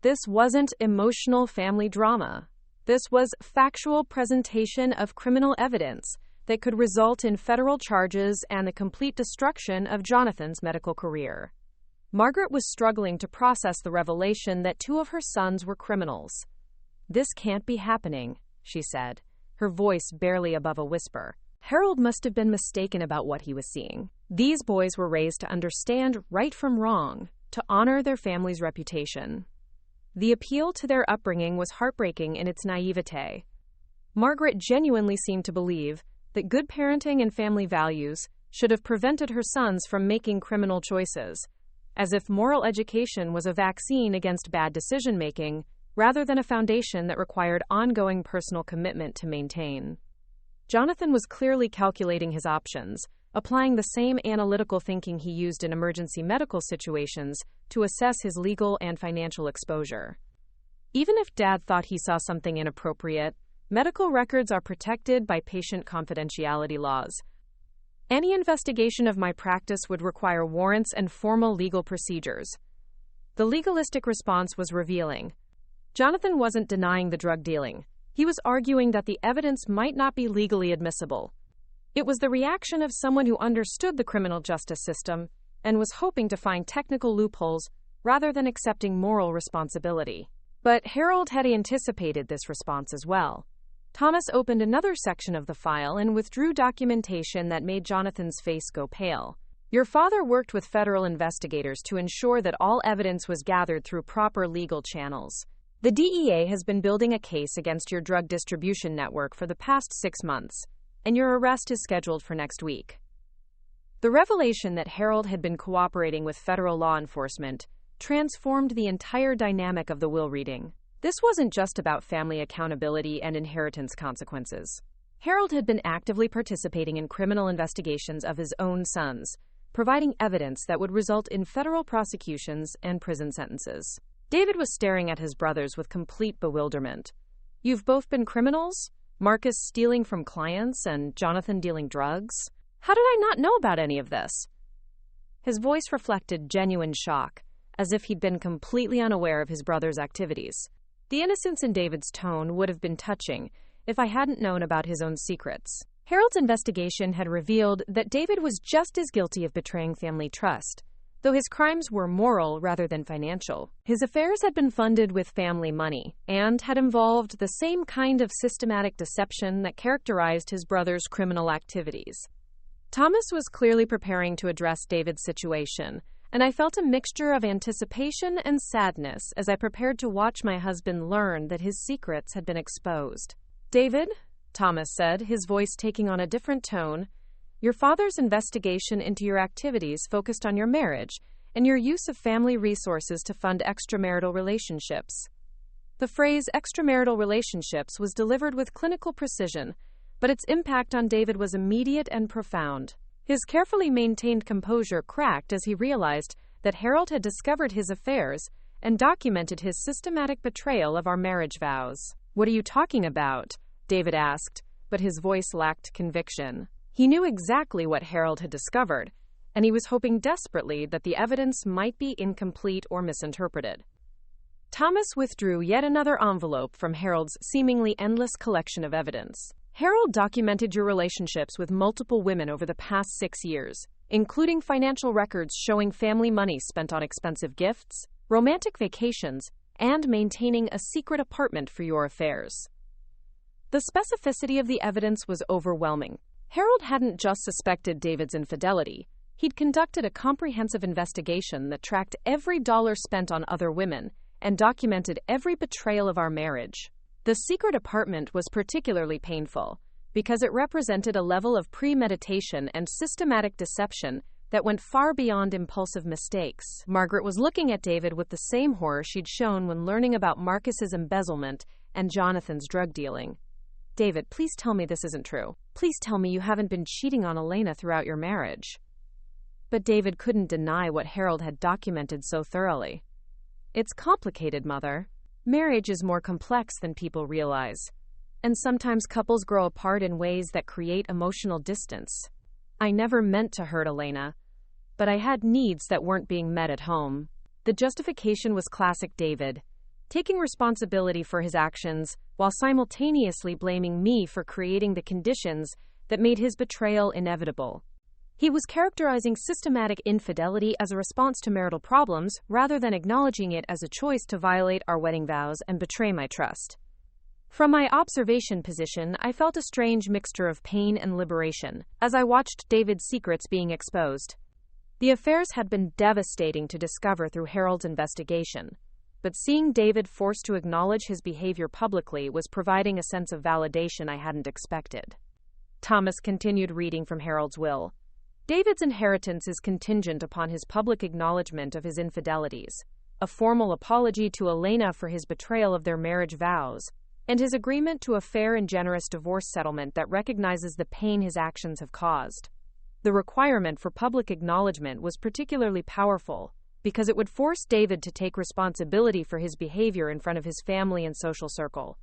This wasn't emotional family drama. This was factual presentation of criminal evidence that could result in federal charges and the complete destruction of Jonathan's medical career. Margaret was struggling to process the revelation that two of her sons were criminals. "This can't be happening," she said, her voice barely above a whisper. "Harold must have been mistaken about what he was seeing. These boys were raised to understand right from wrong, to honor their family's reputation." The appeal to their upbringing was heartbreaking in its naivete. Margaret genuinely seemed to believe that good parenting and family values should have prevented her sons from making criminal choices, as if moral education was a vaccine against bad decision-making rather than a foundation that required ongoing personal commitment to maintain. Jonathan was clearly calculating his options, applying the same analytical thinking he used in emergency medical situations to assess his legal and financial exposure. Even if Dad thought he saw something inappropriate, medical records are protected by patient confidentiality laws. Any investigation of my practice would require warrants and formal legal procedures. The legalistic response was revealing. Jonathan wasn't denying the drug dealing. He was arguing that the evidence might not be legally admissible. It was the reaction of someone who understood the criminal justice system and was hoping to find technical loopholes rather than accepting moral responsibility. But Harold had anticipated this response as well. Thomas opened another section of the file and withdrew documentation that made Jonathan's face go pale. "Your father worked with federal investigators to ensure that all evidence was gathered through proper legal channels. The DEA has been building a case against your drug distribution network for the past 6 months, and your arrest is scheduled for next week." The revelation that Harold had been cooperating with federal law enforcement transformed the entire dynamic of the will reading. This wasn't just about family accountability and inheritance consequences. Harold had been actively participating in criminal investigations of his own sons, providing evidence that would result in federal prosecutions and prison sentences. David was staring at his brothers with complete bewilderment. "You've both been criminals? Marcus stealing from clients and Jonathan dealing drugs? How did I not know about any of this?" His voice reflected genuine shock, as if he'd been completely unaware of his brother's activities. The innocence in David's tone would have been touching if I hadn't known about his own secrets. Harold's investigation had revealed that David was just as guilty of betraying family trust, though his crimes were moral rather than financial. His affairs had been funded with family money and had involved the same kind of systematic deception that characterized his brother's criminal activities. Thomas was clearly preparing to address David's situation, and I felt a mixture of anticipation and sadness as I prepared to watch my husband learn that his secrets had been exposed. "David," Thomas said, his voice taking on a different tone, "your father's investigation into your activities focused on your marriage and your use of family resources to fund extramarital relationships." The phrase extramarital relationships was delivered with clinical precision, but its impact on David was immediate and profound. His carefully maintained composure cracked as he realized that Harold had discovered his affairs and documented his systematic betrayal of our marriage vows. "What are you talking about?" David asked, but his voice lacked conviction. He knew exactly what Harold had discovered, and he was hoping desperately that the evidence might be incomplete or misinterpreted. Thomas withdrew yet another envelope from Harold's seemingly endless collection of evidence. "Harold documented your relationships with multiple women over the past 6 years, including financial records showing family money spent on expensive gifts, romantic vacations, and maintaining a secret apartment for your affairs." The specificity of the evidence was overwhelming. Harold hadn't just suspected David's infidelity. He'd conducted a comprehensive investigation that tracked every dollar spent on other women and documented every betrayal of our marriage. The secret apartment was particularly painful because it represented a level of premeditation and systematic deception that went far beyond impulsive mistakes. Margaret was looking at David with the same horror she'd shown when learning about Marcus's embezzlement and Jonathan's drug dealing. "David, please tell me this isn't true. Please tell me you haven't been cheating on Elena throughout your marriage." But David couldn't deny what Harold had documented so thoroughly. "It's complicated, Mother. Marriage is more complex than people realize. And sometimes couples grow apart in ways that create emotional distance. I never meant to hurt Elena, but I had needs that weren't being met at home." The justification was classic David, taking responsibility for his actions while simultaneously blaming me for creating the conditions that made his betrayal inevitable. He was characterizing systematic infidelity as a response to marital problems rather than acknowledging it as a choice to violate our wedding vows and betray my trust. From my observation position, I felt a strange mixture of pain and liberation as I watched David's secrets being exposed. The affairs had been devastating to discover through Harold's investigation, but seeing David forced to acknowledge his behavior publicly was providing a sense of validation I hadn't expected. Thomas continued reading from Harold's will. "David's inheritance is contingent upon his public acknowledgement of his infidelities, a formal apology to Elena for his betrayal of their marriage vows, and his agreement to a fair and generous divorce settlement that recognizes the pain his actions have caused." The requirement for public acknowledgement was particularly powerful because it would force David to take responsibility for his behavior in front of his family and social circle.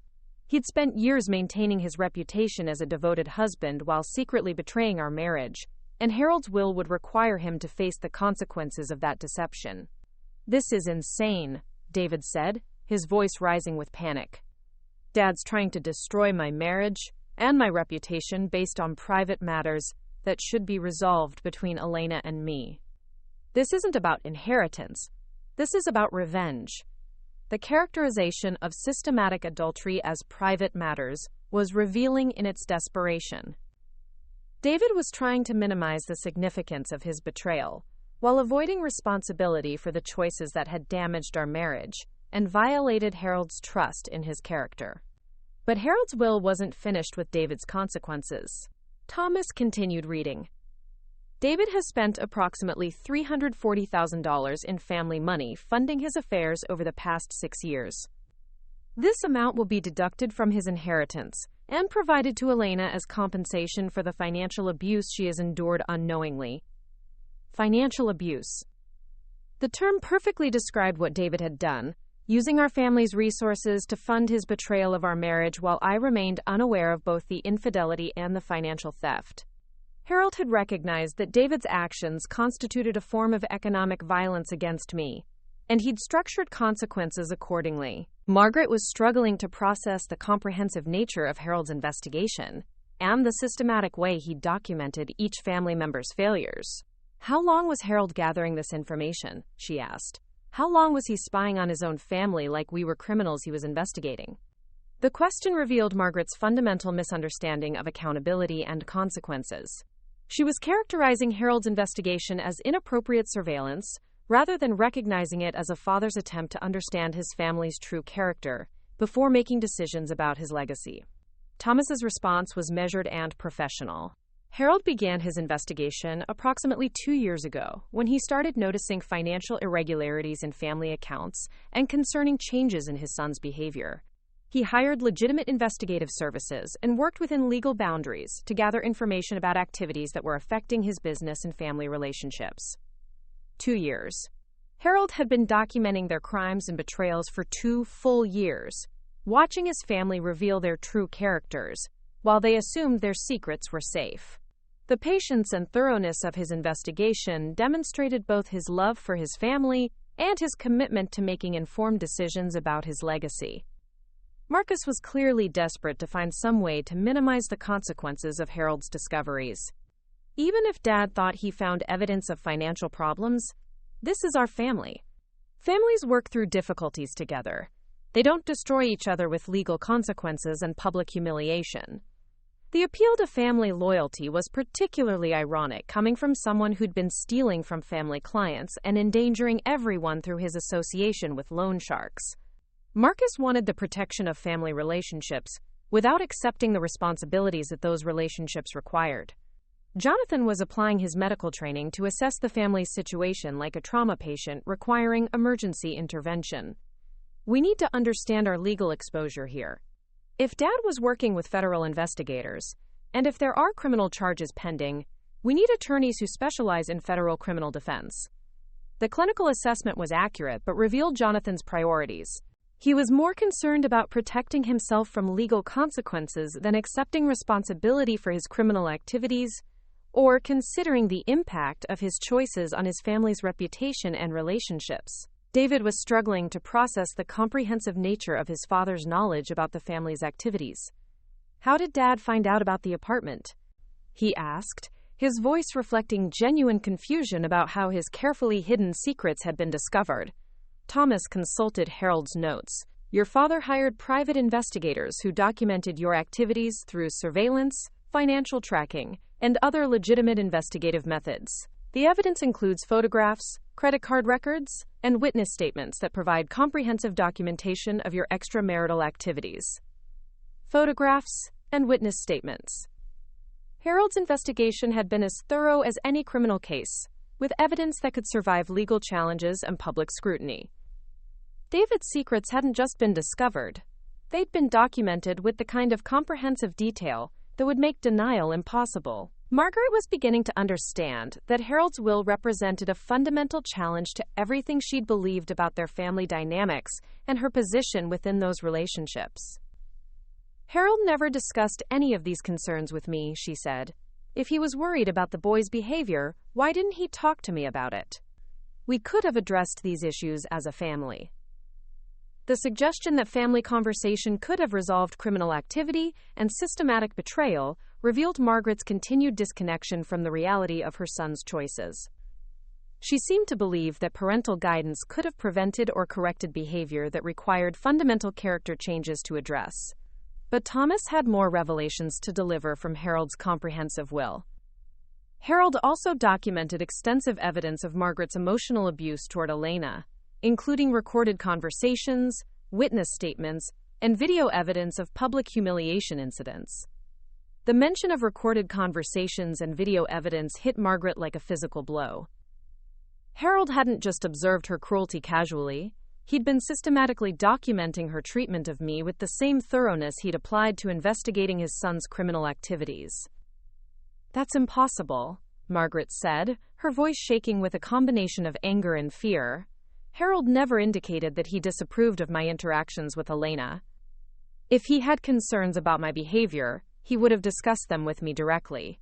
He'd spent years maintaining his reputation as a devoted husband while secretly betraying our marriage, and Harold's will would require him to face the consequences of that deception. "This is insane," David said, his voice rising with panic. "Dad's trying to destroy my marriage and my reputation based on private matters that should be resolved between Elena and me. This isn't about inheritance. This is about revenge." The characterization of systematic adultery as private matters was revealing in its desperation. David was trying to minimize the significance of his betrayal, while avoiding responsibility for the choices that had damaged our marriage and violated Harold's trust in his character. But Harold's will wasn't finished with David's consequences. Thomas continued reading. "David has spent approximately $340,000 in family money funding his affairs over the past 6 years. This amount will be deducted from his inheritance and provided to Elena as compensation for the financial abuse she has endured unknowingly." Financial abuse. The term perfectly described what David had done, using our family's resources to fund his betrayal of our marriage while I remained unaware of both the infidelity and the financial theft. Harold had recognized that David's actions constituted a form of economic violence against me, and he'd structured consequences accordingly. Margaret was struggling to process the comprehensive nature of Harold's investigation and the systematic way he'd documented each family member's failures. "How long was Harold gathering this information?" she asked. "How long was he spying on his own family like we were criminals he was investigating?" The question revealed Margaret's fundamental misunderstanding of accountability and consequences. She was characterizing Harold's investigation as inappropriate surveillance rather than recognizing it as a father's attempt to understand his family's true character before making decisions about his legacy. Thomas's response was measured and professional. Harold began his investigation approximately 2 years ago when he started noticing financial irregularities in family accounts and concerning changes in his son's behavior. He hired legitimate investigative services and worked within legal boundaries to gather information about activities that were affecting his business and family relationships. 2 years. Harold had been documenting their crimes and betrayals for 2 full years, watching his family reveal their true characters, while they assumed their secrets were safe. The patience and thoroughness of his investigation demonstrated both his love for his family and his commitment to making informed decisions about his legacy. Marcus was clearly desperate to find some way to minimize the consequences of Harold's discoveries. Even if Dad thought he found evidence of financial problems, this is our family. Families work through difficulties together. They don't destroy each other with legal consequences and public humiliation. The appeal to family loyalty was particularly ironic, coming from someone who'd been stealing from family clients and endangering everyone through his association with loan sharks. Marcus wanted the protection of family relationships without accepting the responsibilities that those relationships required. Jonathan was applying his medical training to assess the family's situation like a trauma patient requiring emergency intervention. We need to understand our legal exposure here. If Dad was working with federal investigators, and if there are criminal charges pending, we need attorneys who specialize in federal criminal defense. The clinical assessment was accurate but revealed Jonathan's priorities. He was more concerned about protecting himself from legal consequences than accepting responsibility for his criminal activities or considering the impact of his choices on his family's reputation and relationships. David was struggling to process the comprehensive nature of his father's knowledge about the family's activities. "How did Dad find out about the apartment?" he asked, his voice reflecting genuine confusion about how his carefully hidden secrets had been discovered. Thomas consulted Harold's notes. "Your father hired private investigators who documented your activities through surveillance, financial tracking, and other legitimate investigative methods. The evidence includes photographs, credit card records, and witness statements that provide comprehensive documentation of your extramarital activities." Photographs and witness statements. Harold's investigation had been as thorough as any criminal case, with evidence that could survive legal challenges and public scrutiny. David's secrets hadn't just been discovered. They'd been documented with the kind of comprehensive detail that would make denial impossible. Margaret was beginning to understand that Harold's will represented a fundamental challenge to everything she'd believed about their family dynamics and her position within those relationships. "Harold never discussed any of these concerns with me," she said. "If he was worried about the boy's behavior, why didn't he talk to me about it? We could have addressed these issues as a family." The suggestion that family conversation could have resolved criminal activity and systematic betrayal revealed Margaret's continued disconnection from the reality of her son's choices. She seemed to believe that parental guidance could have prevented or corrected behavior that required fundamental character changes to address. But Thomas had more revelations to deliver from Harold's comprehensive will. Harold also documented extensive evidence of Margaret's emotional abuse toward Elena, including recorded conversations, witness statements, and video evidence of public humiliation incidents. The mention of recorded conversations and video evidence hit Margaret like a physical blow. Harold hadn't just observed her cruelty casually. He'd been systematically documenting her treatment of me with the same thoroughness he'd applied to investigating his son's criminal activities. "That's impossible," Margaret said, her voice shaking with a combination of anger and fear. "Harold never indicated that he disapproved of my interactions with Elena. If he had concerns about my behavior, he would have discussed them with me directly."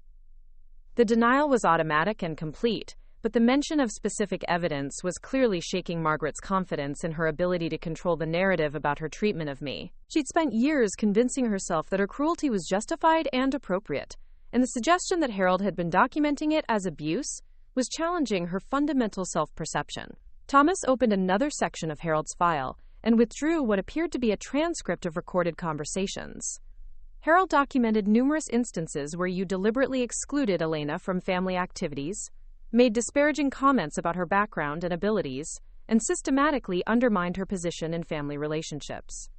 The denial was automatic and complete, but the mention of specific evidence was clearly shaking Margaret's confidence in her ability to control the narrative about her treatment of me. She'd spent years convincing herself that her cruelty was justified and appropriate, and the suggestion that Harold had been documenting it as abuse was challenging her fundamental self-perception. Thomas opened another section of Harold's file and withdrew what appeared to be a transcript of recorded conversations. "Harold documented numerous instances where you deliberately excluded Elena from family activities, made disparaging comments about her background and abilities, and systematically undermined her position in family relationships.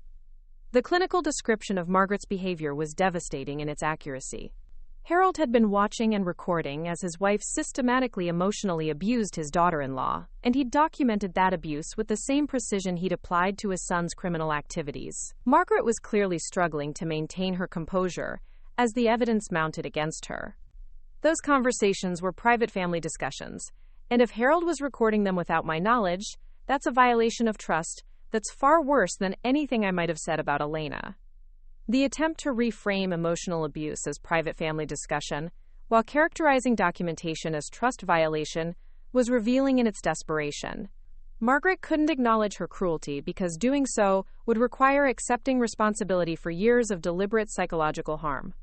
The clinical description of Margaret's behavior was devastating in its accuracy. Harold had been watching and recording as his wife systematically emotionally abused his daughter-in-law, and he'd documented that abuse with the same precision he'd applied to his son's criminal activities. Margaret was clearly struggling to maintain her composure as the evidence mounted against her. Those conversations were private family discussions, and if Harold was recording them without my knowledge, that's a violation of trust that's far worse than anything I might have said about Elena. The attempt to reframe emotional abuse as private family discussion, while characterizing documentation as trust violation, was revealing in its desperation. Margaret couldn't acknowledge her cruelty because doing so would require accepting responsibility for years of deliberate psychological harm.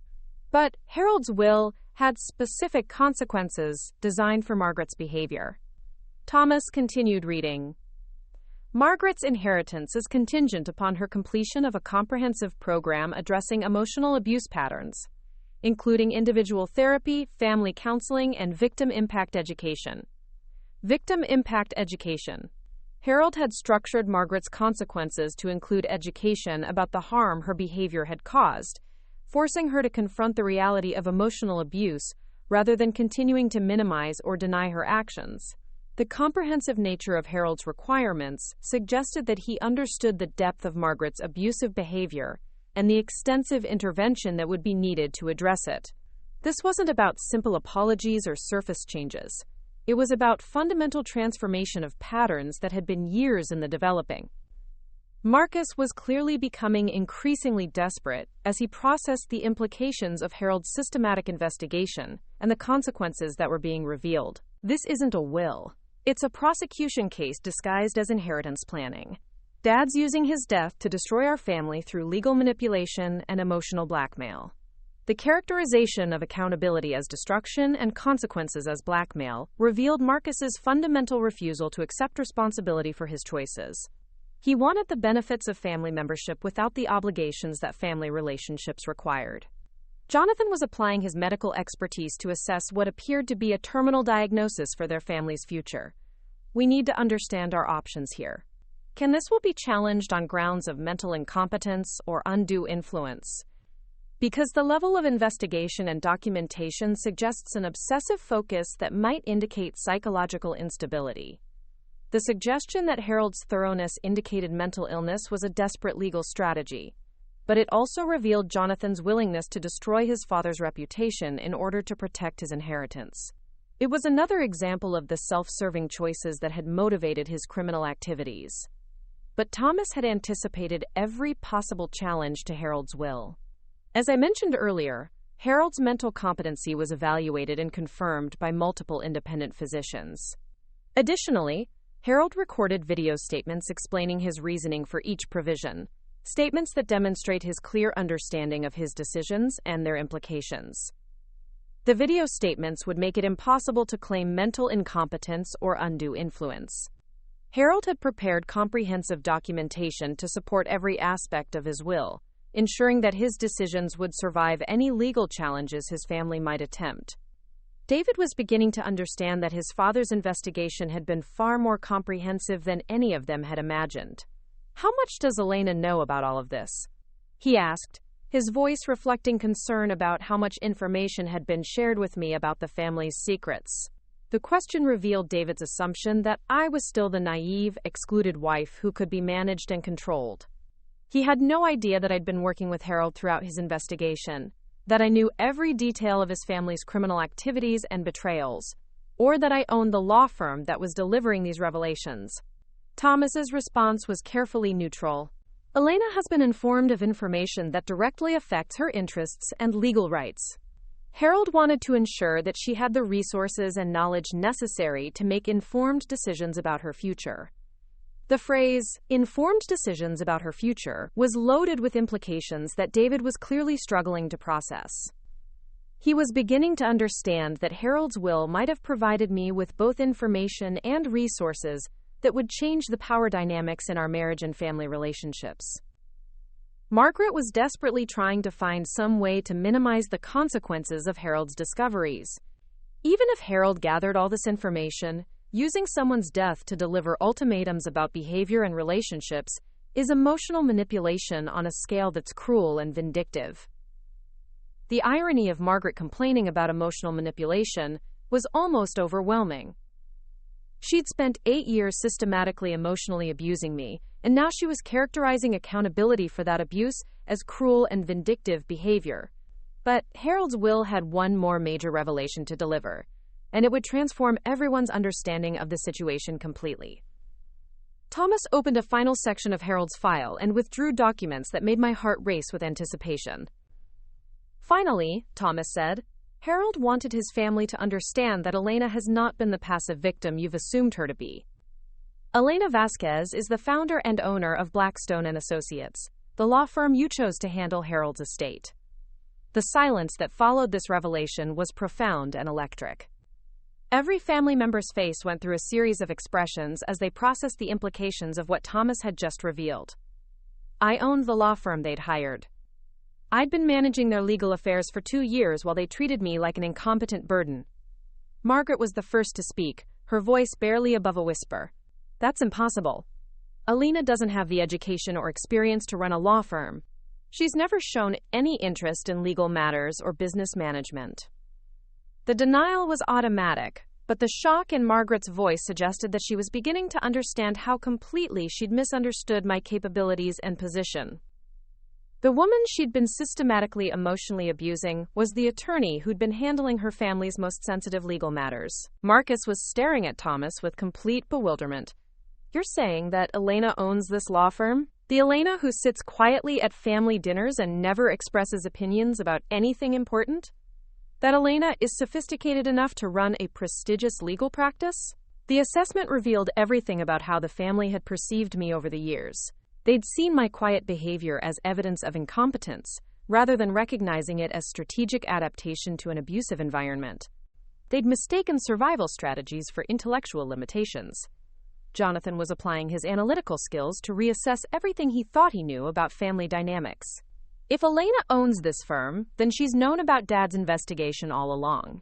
But Harold's will had specific consequences designed for Margaret's behavior. Thomas continued reading. Margaret's inheritance is contingent upon her completion of a comprehensive program addressing emotional abuse patterns, including individual therapy, family counseling, and victim impact education. Victim impact education. Harold had structured Margaret's consequences to include education about the harm her behavior had caused, forcing her to confront the reality of emotional abuse rather than continuing to minimize or deny her actions. The comprehensive nature of Harold's requirements suggested that he understood the depth of Margaret's abusive behavior and the extensive intervention that would be needed to address it. This wasn't about simple apologies or surface changes. It was about fundamental transformation of patterns that had been years in the developing. Marcus was clearly becoming increasingly desperate as he processed the implications of Harold's systematic investigation and the consequences that were being revealed. This isn't a will. It's a prosecution case disguised as inheritance planning. Dad's using his death to destroy our family through legal manipulation and emotional blackmail. The characterization of accountability as destruction and consequences as blackmail revealed Marcus's fundamental refusal to accept responsibility for his choices. He wanted the benefits of family membership without the obligations that family relationships required. Jonathan was applying his medical expertise to assess what appeared to be a terminal diagnosis for their family's future. We need to understand our options here. This will be challenged on grounds of mental incompetence or undue influence. Because the level of investigation and documentation suggests an obsessive focus that might indicate psychological instability. The suggestion that Harold's thoroughness indicated mental illness was a desperate legal strategy, but it also revealed Jonathan's willingness to destroy his father's reputation in order to protect his inheritance. It was another example of the self-serving choices that had motivated his criminal activities. But Thomas had anticipated every possible challenge to Harold's will. As I mentioned earlier, Harold's mental competency was evaluated and confirmed by multiple independent physicians. Additionally, Harold recorded video statements explaining his reasoning for each provision, statements that demonstrate his clear understanding of his decisions and their implications. The video statements would make it impossible to claim mental incompetence or undue influence. Harold had prepared comprehensive documentation to support every aspect of his will, ensuring that his decisions would survive any legal challenges his family might attempt. David was beginning to understand that his father's investigation had been far more comprehensive than any of them had imagined. "How much does Elena know about all of this?" he asked, his voice reflecting concern about how much information had been shared with me about the family's secrets. The question revealed David's assumption that I was still the naive, excluded wife who could be managed and controlled. He had no idea that I'd been working with Harold throughout his investigation, that I knew every detail of his family's criminal activities and betrayals, or that I owned the law firm that was delivering these revelations. Thomas's response was carefully neutral. "Elena has been informed of information that directly affects her interests and legal rights." Harold wanted to ensure that she had the resources and knowledge necessary to make informed decisions about her future. The phrase, "informed decisions about her future," was loaded with implications that David was clearly struggling to process. He was beginning to understand that Harold's will might have provided me with both information and resources that would change the power dynamics in our marriage and family relationships. Margaret was desperately trying to find some way to minimize the consequences of Harold's discoveries. Even if Harold gathered all this information, using someone's death to deliver ultimatums about behavior and relationships is emotional manipulation on a scale that's cruel and vindictive. The irony of Margaret complaining about emotional manipulation was almost overwhelming. She'd spent 8 years systematically emotionally abusing me, and now she was characterizing accountability for that abuse as cruel and vindictive behavior. But Harold's will had one more major revelation to deliver, and it would transform everyone's understanding of the situation completely. Thomas opened a final section of Harold's file and withdrew documents that made my heart race with anticipation. Finally, Thomas said, Harold wanted his family to understand that Elena has not been the passive victim you've assumed her to be. Elena Vasquez is the founder and owner of Blackstone and Associates, the law firm you chose to handle Harold's estate. The silence that followed this revelation was profound and electric. Every family member's face went through a series of expressions as they processed the implications of what Thomas had just revealed. I owned the law firm they'd hired. I'd been managing their legal affairs for 2 years while they treated me like an incompetent burden. Margaret was the first to speak, her voice barely above a whisper. That's impossible. Elena doesn't have the education or experience to run a law firm. She's never shown any interest in legal matters or business management. The denial was automatic, but the shock in Margaret's voice suggested that she was beginning to understand how completely she'd misunderstood my capabilities and position. The woman she'd been systematically emotionally abusing was the attorney who'd been handling her family's most sensitive legal matters. Marcus was staring at Thomas with complete bewilderment. You're saying that Elena owns this law firm? The Elena who sits quietly at family dinners and never expresses opinions about anything important? That Elena is sophisticated enough to run a prestigious legal practice? The assessment revealed everything about how the family had perceived me over the years. They'd seen my quiet behavior as evidence of incompetence, rather than recognizing it as strategic adaptation to an abusive environment. They'd mistaken survival strategies for intellectual limitations. Jonathan was applying his analytical skills to reassess everything he thought he knew about family dynamics. If Elena owns this firm, then she's known about Dad's investigation all along.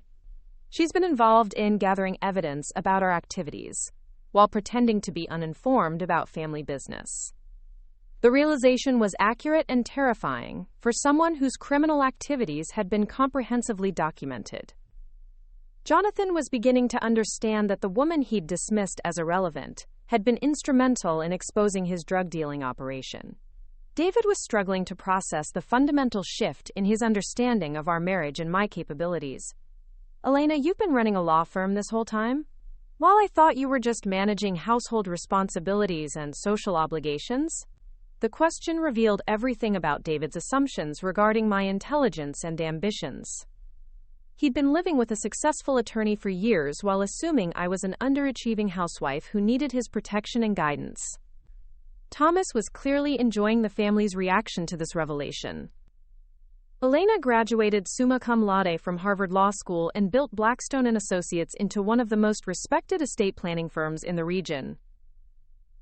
She's been involved in gathering evidence about our activities, while pretending to be uninformed about family business. The realization was accurate and terrifying for someone whose criminal activities had been comprehensively documented. Jonathan was beginning to understand that the woman he'd dismissed as irrelevant had been instrumental in exposing his drug dealing operation. David was struggling to process the fundamental shift in his understanding of our marriage and my capabilities. Elena, you've been running a law firm this whole time? While I thought you were just managing household responsibilities and social obligations? The question revealed everything about David's assumptions regarding my intelligence and ambitions. He'd been living with a successful attorney for years while assuming I was an underachieving housewife who needed his protection and guidance. Thomas was clearly enjoying the family's reaction to this revelation. Elena graduated summa cum laude from Harvard Law School and built Blackstone and Associates into one of the most respected estate planning firms in the region.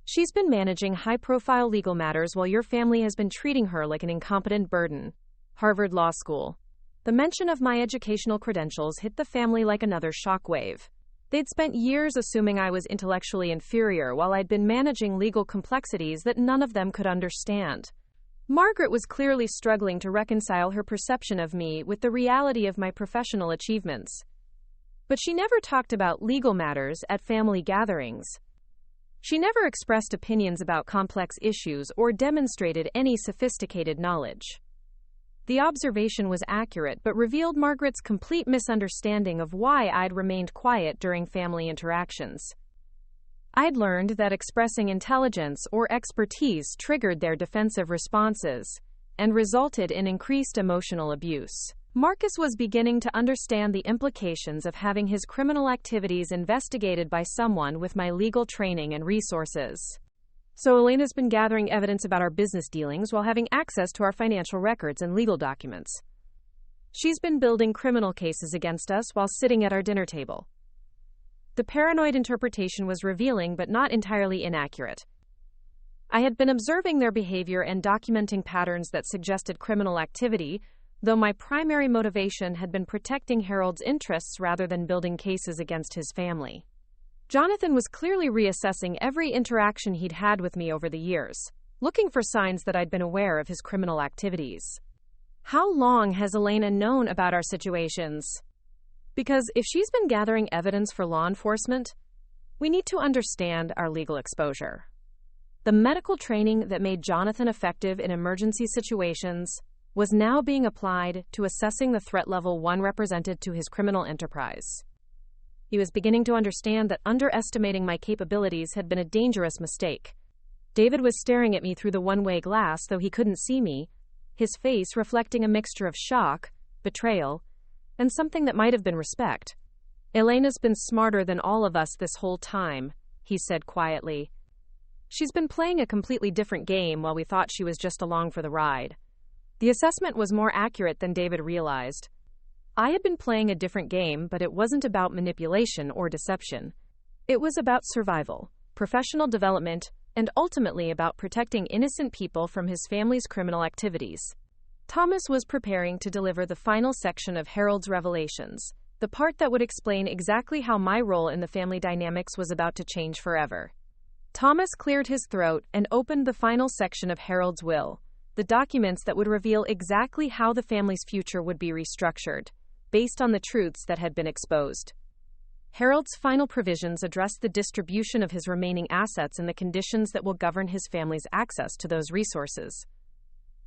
She's been managing high-profile legal matters while your family has been treating her like an incompetent burden. Harvard Law School. The mention of my educational credentials hit the family like another shockwave. They'd spent years assuming I was intellectually inferior while I'd been managing legal complexities that none of them could understand. Margaret was clearly struggling to reconcile her perception of me with the reality of my professional achievements. But she never talked about legal matters at family gatherings. She never expressed opinions about complex issues or demonstrated any sophisticated knowledge. The observation was accurate but revealed Margaret's complete misunderstanding of why I'd remained quiet during family interactions. I'd learned that expressing intelligence or expertise triggered their defensive responses and resulted in increased emotional abuse. Marcus was beginning to understand the implications of having his criminal activities investigated by someone with my legal training and resources. So Elena's been gathering evidence about our business dealings while having access to our financial records and legal documents. She's been building criminal cases against us while sitting at our dinner table. The paranoid interpretation was revealing but not entirely inaccurate. I had been observing their behavior and documenting patterns that suggested criminal activity, though my primary motivation had been protecting Harold's interests rather than building cases against his family. Jonathan was clearly reassessing every interaction he'd had with me over the years, looking for signs that I'd been aware of his criminal activities. How long has Elena known about our situations? Because if she's been gathering evidence for law enforcement, we need to understand our legal exposure. The medical training that made Jonathan effective in emergency situations was now being applied to assessing the threat level one represented to his criminal enterprise. He was beginning to understand that underestimating my capabilities had been a dangerous mistake. David was staring at me through the one-way glass, though he couldn't see me, his face reflecting a mixture of shock, betrayal, and something that might have been respect. "Elena's been smarter than all of us this whole time," he said quietly. "She's been playing a completely different game while we thought she was just along for the ride." The assessment was more accurate than David realized. I had been playing a different game, but it wasn't about manipulation or deception. It was about survival, professional development, and ultimately about protecting innocent people from his family's criminal activities. Thomas was preparing to deliver the final section of Harold's revelations, the part that would explain exactly how my role in the family dynamics was about to change forever. Thomas cleared his throat and opened the final section of Harold's will, the documents that would reveal exactly how the family's future would be restructured, based on the truths that had been exposed. Harold's final provisions addressed the distribution of his remaining assets and the conditions that will govern his family's access to those resources.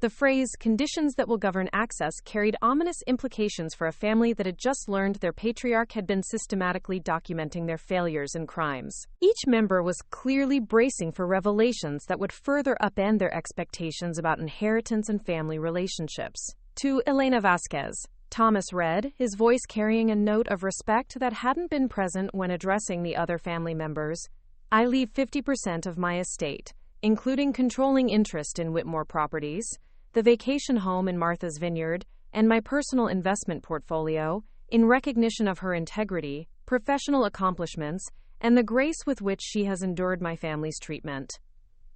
The phrase, "conditions that will govern access," carried ominous implications for a family that had just learned their patriarch had been systematically documenting their failures and crimes. Each member was clearly bracing for revelations that would further upend their expectations about inheritance and family relationships. To Elena Vasquez, Thomas read, his voice carrying a note of respect that hadn't been present when addressing the other family members. "I leave 50% of my estate, including controlling interest in Whitmore properties, the vacation home in Martha's Vineyard, and my personal investment portfolio, in recognition of her integrity, professional accomplishments, and the grace with which she has endured my family's treatment."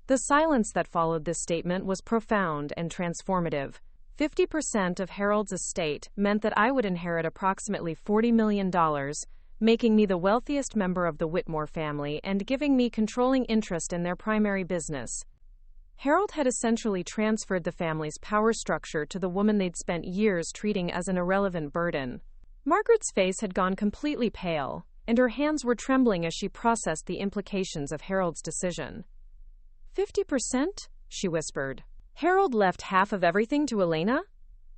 The silence that followed this statement was profound and transformative. 50% of Harold's estate meant that I would inherit approximately $40 million, making me the wealthiest member of the Whitmore family and giving me controlling interest in their primary business. Harold had essentially transferred the family's power structure to the woman they'd spent years treating as an irrelevant burden. Margaret's face had gone completely pale, and her hands were trembling as she processed the implications of Harold's decision. 50%? She whispered. Harold left half of everything to Elena?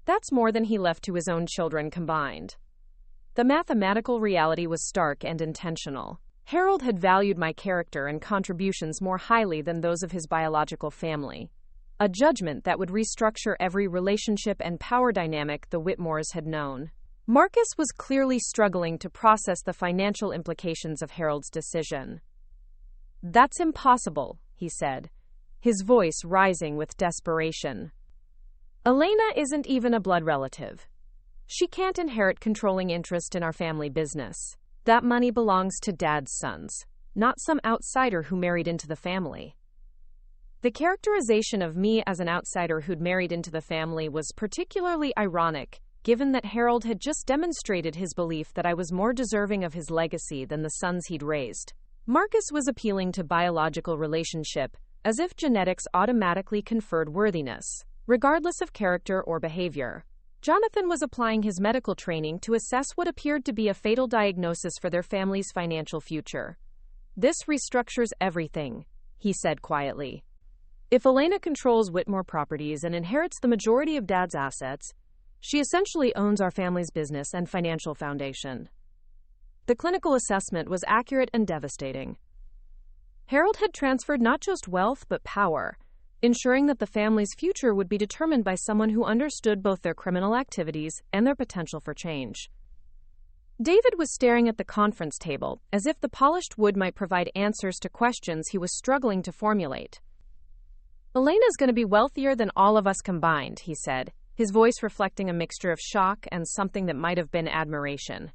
That's more than he left to his own children combined. The mathematical reality was stark and intentional. Harold had valued my character and contributions more highly than those of his biological family, a judgment that would restructure every relationship and power dynamic the Whitmores had known. Marcus was clearly struggling to process the financial implications of Harold's decision. "That's impossible," he said, his voice rising with desperation. "Elena isn't even a blood relative. She can't inherit controlling interest in our family business. That money belongs to Dad's sons, not some outsider who married into the family." The characterization of me as an outsider who'd married into the family was particularly ironic, given that Harold had just demonstrated his belief that I was more deserving of his legacy than the sons he'd raised. Marcus was appealing to biological relationship, as if genetics automatically conferred worthiness, regardless of character or behavior. Jonathan was applying his medical training to assess what appeared to be a fatal diagnosis for their family's financial future. "This restructures everything," he said quietly. "If Elena controls Whitmore properties and inherits the majority of Dad's assets, she essentially owns our family's business and financial foundation." The clinical assessment was accurate and devastating. Harold had transferred not just wealth but power, ensuring that the family's future would be determined by someone who understood both their criminal activities and their potential for change. David was staring at the conference table, as if the polished wood might provide answers to questions he was struggling to formulate. "Elena's going to be wealthier than all of us combined," he said, his voice reflecting a mixture of shock and something that might have been admiration.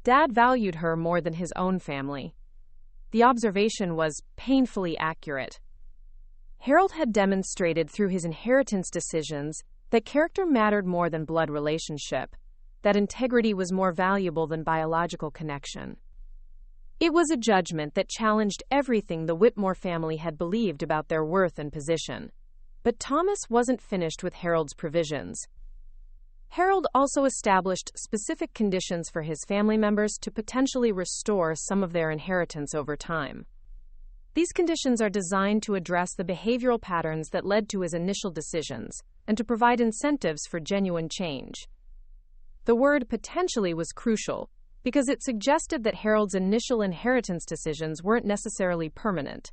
Dad valued her more than his own family. The observation was painfully accurate. Harold had demonstrated through his inheritance decisions that character mattered more than blood relationship, that integrity was more valuable than biological connection. It was a judgment that challenged everything the Whitmore family had believed about their worth and position. But Thomas wasn't finished with Harold's provisions. Harold also established specific conditions for his family members to potentially restore some of their inheritance over time. These conditions are designed to address the behavioral patterns that led to his initial decisions and to provide incentives for genuine change. The word potentially was crucial because it suggested that Harold's initial inheritance decisions weren't necessarily permanent.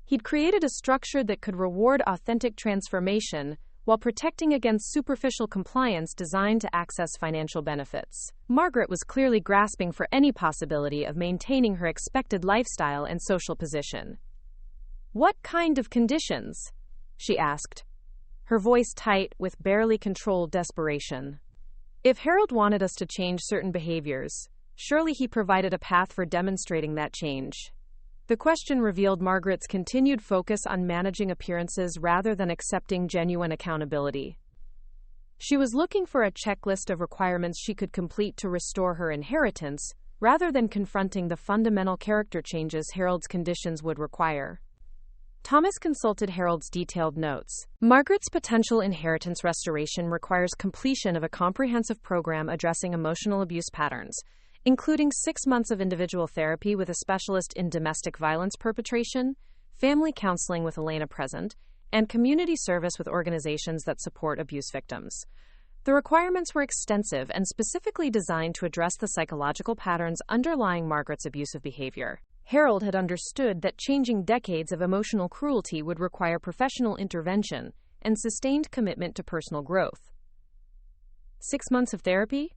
He'd created a structure that could reward authentic transformation while protecting against superficial compliance designed to access financial benefits. Margaret was clearly grasping for any possibility of maintaining her expected lifestyle and social position. "What kind of conditions?" she asked, her voice tight with barely controlled desperation. If Harold wanted us to change certain behaviors, surely he provided a path for demonstrating that change. The question revealed Margaret's continued focus on managing appearances rather than accepting genuine accountability. She was looking for a checklist of requirements she could complete to restore her inheritance, rather than confronting the fundamental character changes Harold's conditions would require. Thomas consulted Harold's detailed notes. Margaret's potential inheritance restoration requires completion of a comprehensive program addressing emotional abuse patterns, including 6 months of individual therapy with a specialist in domestic violence perpetration, family counseling with Elena present, and community service with organizations that support abuse victims. The requirements were extensive and specifically designed to address the psychological patterns underlying Margaret's abusive behavior. Harold had understood that changing decades of emotional cruelty would require professional intervention and sustained commitment to personal growth. 6 months of therapy?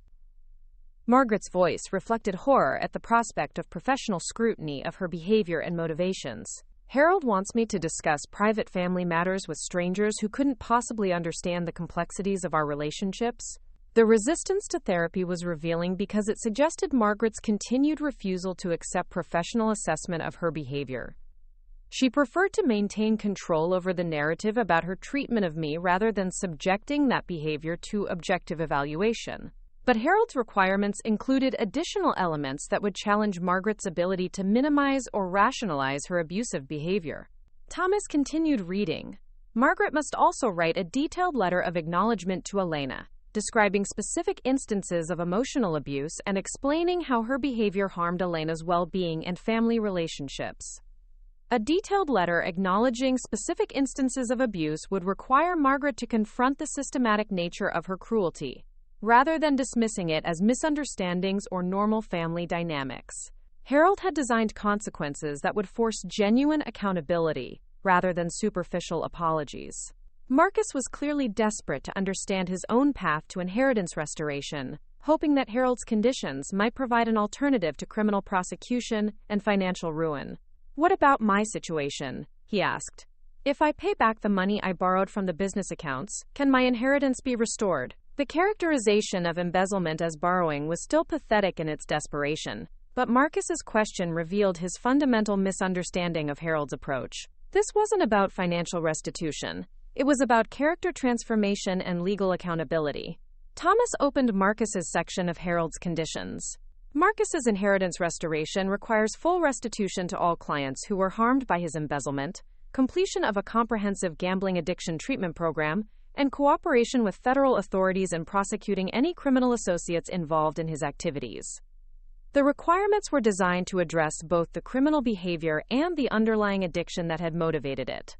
Margaret's voice reflected horror at the prospect of professional scrutiny of her behavior and motivations. "Harold wants me to discuss private family matters with strangers who couldn't possibly understand the complexities of our relationships?" The resistance to therapy was revealing because it suggested Margaret's continued refusal to accept professional assessment of her behavior. She preferred to maintain control over the narrative about her treatment of me rather than subjecting that behavior to objective evaluation. But Harold's requirements included additional elements that would challenge Margaret's ability to minimize or rationalize her abusive behavior. Thomas continued reading. Margaret must also write a detailed letter of acknowledgement to Elena, describing specific instances of emotional abuse and explaining how her behavior harmed Elena's well-being and family relationships. A detailed letter acknowledging specific instances of abuse would require Margaret to confront the systematic nature of her cruelty, rather than dismissing it as misunderstandings or normal family dynamics. Harold had designed consequences that would force genuine accountability, rather than superficial apologies. Marcus was clearly desperate to understand his own path to inheritance restoration, hoping that Harold's conditions might provide an alternative to criminal prosecution and financial ruin. "What about my situation?" he asked. "If I pay back the money I borrowed from the business accounts, can my inheritance be restored?" The characterization of embezzlement as borrowing was still pathetic in its desperation, but Marcus's question revealed his fundamental misunderstanding of Harold's approach. This wasn't about financial restitution. It was about character transformation and legal accountability. Thomas opened Marcus's section of Harold's conditions. Marcus's inheritance restoration requires full restitution to all clients who were harmed by his embezzlement, completion of a comprehensive gambling addiction treatment program, and cooperation with federal authorities in prosecuting any criminal associates involved in his activities. The requirements were designed to address both the criminal behavior and the underlying addiction that had motivated it.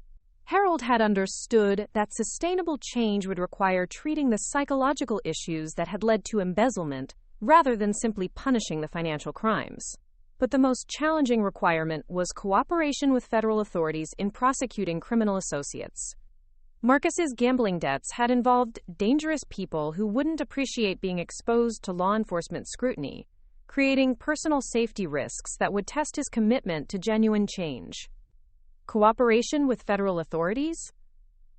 Harold had understood that sustainable change would require treating the psychological issues that had led to embezzlement, rather than simply punishing the financial crimes. But the most challenging requirement was cooperation with federal authorities in prosecuting criminal associates. Marcus's gambling debts had involved dangerous people who wouldn't appreciate being exposed to law enforcement scrutiny, creating personal safety risks that would test his commitment to genuine change. Cooperation with federal authorities?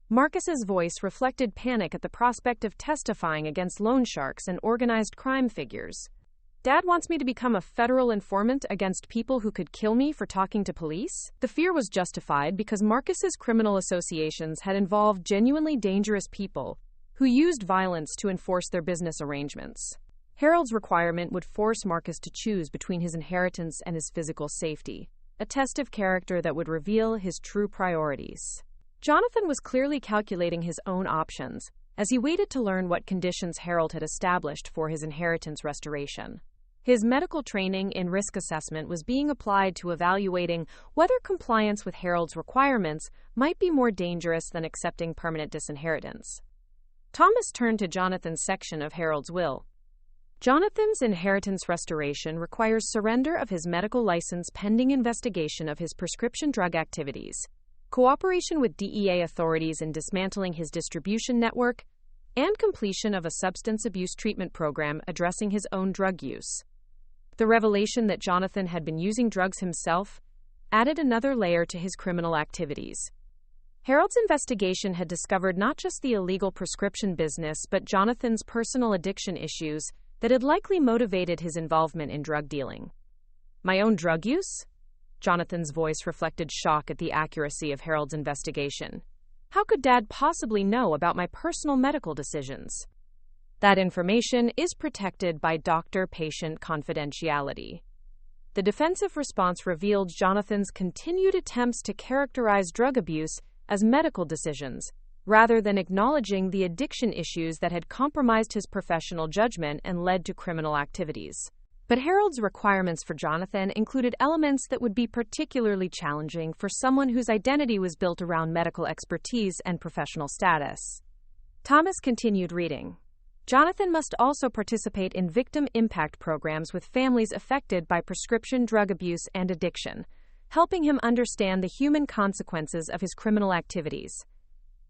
Marcus's voice reflected panic at the prospect of testifying against loan sharks and organized crime figures. "Dad wants me to become a federal informant against people who could kill me for talking to police?" The fear was justified because Marcus's criminal associations had involved genuinely dangerous people who used violence to enforce their business arrangements. Harold's requirement would force Marcus to choose between his inheritance and his physical safety, a test of character that would reveal his true priorities. Jonathan was clearly calculating his own options as he waited to learn what conditions Harold had established for his inheritance restoration. His medical training in risk assessment was being applied to evaluating whether compliance with Harold's requirements might be more dangerous than accepting permanent disinheritance. Thomas turned to Jonathan's section of Harold's will. Jonathan's inheritance restoration requires surrender of his medical license pending investigation of his prescription drug activities, cooperation with DEA authorities in dismantling his distribution network, and completion of a substance abuse treatment program addressing his own drug use. The revelation that Jonathan had been using drugs himself added another layer to his criminal activities. Harold's investigation had discovered not just the illegal prescription business, but Jonathan's personal addiction issues that had likely motivated his involvement in drug dealing. My own drug use? Jonathan's voice reflected shock at the accuracy of Harold's investigation. How could Dad possibly know about my personal medical decisions? That information is protected by doctor-patient confidentiality. The defensive response revealed Jonathan's continued attempts to characterize drug abuse as medical decisions, rather than acknowledging the addiction issues that had compromised his professional judgment and led to criminal activities. But Harold's requirements for Jonathan included elements that would be particularly challenging for someone whose identity was built around medical expertise and professional status. Thomas continued reading. Jonathan must also participate in victim impact programs with families affected by prescription drug abuse and addiction, helping him understand the human consequences of his criminal activities.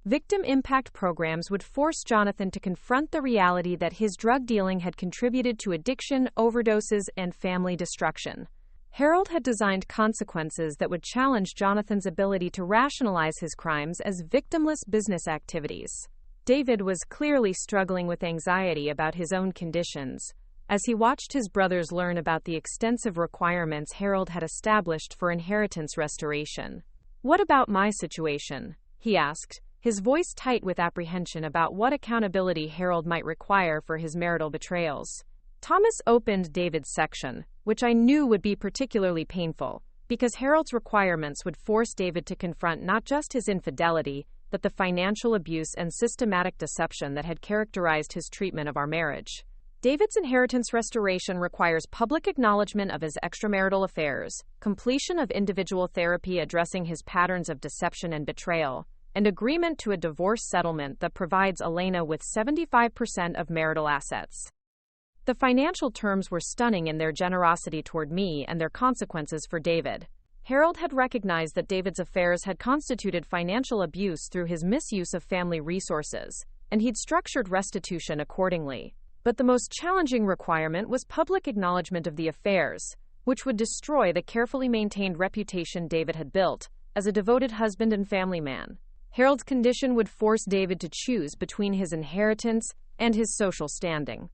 Victim impact programs would force Jonathan to confront the reality that his drug dealing had contributed to addiction, overdoses, and family destruction. Harold had designed consequences that would challenge Jonathan's ability to rationalize his crimes as victimless business activities. David was clearly struggling with anxiety about his own conditions, as he watched his brothers learn about the extensive requirements Harold had established for inheritance restoration. "What about my situation?" he asked, his voice tight with apprehension about what accountability Harold might require for his marital betrayals. Thomas opened David's section, which I knew would be particularly painful, because Harold's requirements would force David to confront not just his infidelity, but the financial abuse and systematic deception that had characterized his treatment of our marriage. David's inheritance restoration requires public acknowledgement of his extramarital affairs, completion of individual therapy addressing his patterns of deception and betrayal, and agreement to a divorce settlement that provides Elena with 75% of marital assets. The financial terms were stunning in their generosity toward me and their consequences for David. Harold had recognized that David's affairs had constituted financial abuse through his misuse of family resources, and he'd structured restitution accordingly. But the most challenging requirement was public acknowledgement of the affairs, which would destroy the carefully maintained reputation David had built as a devoted husband and family man. Harold's condition would force David to choose between his inheritance and his social standing.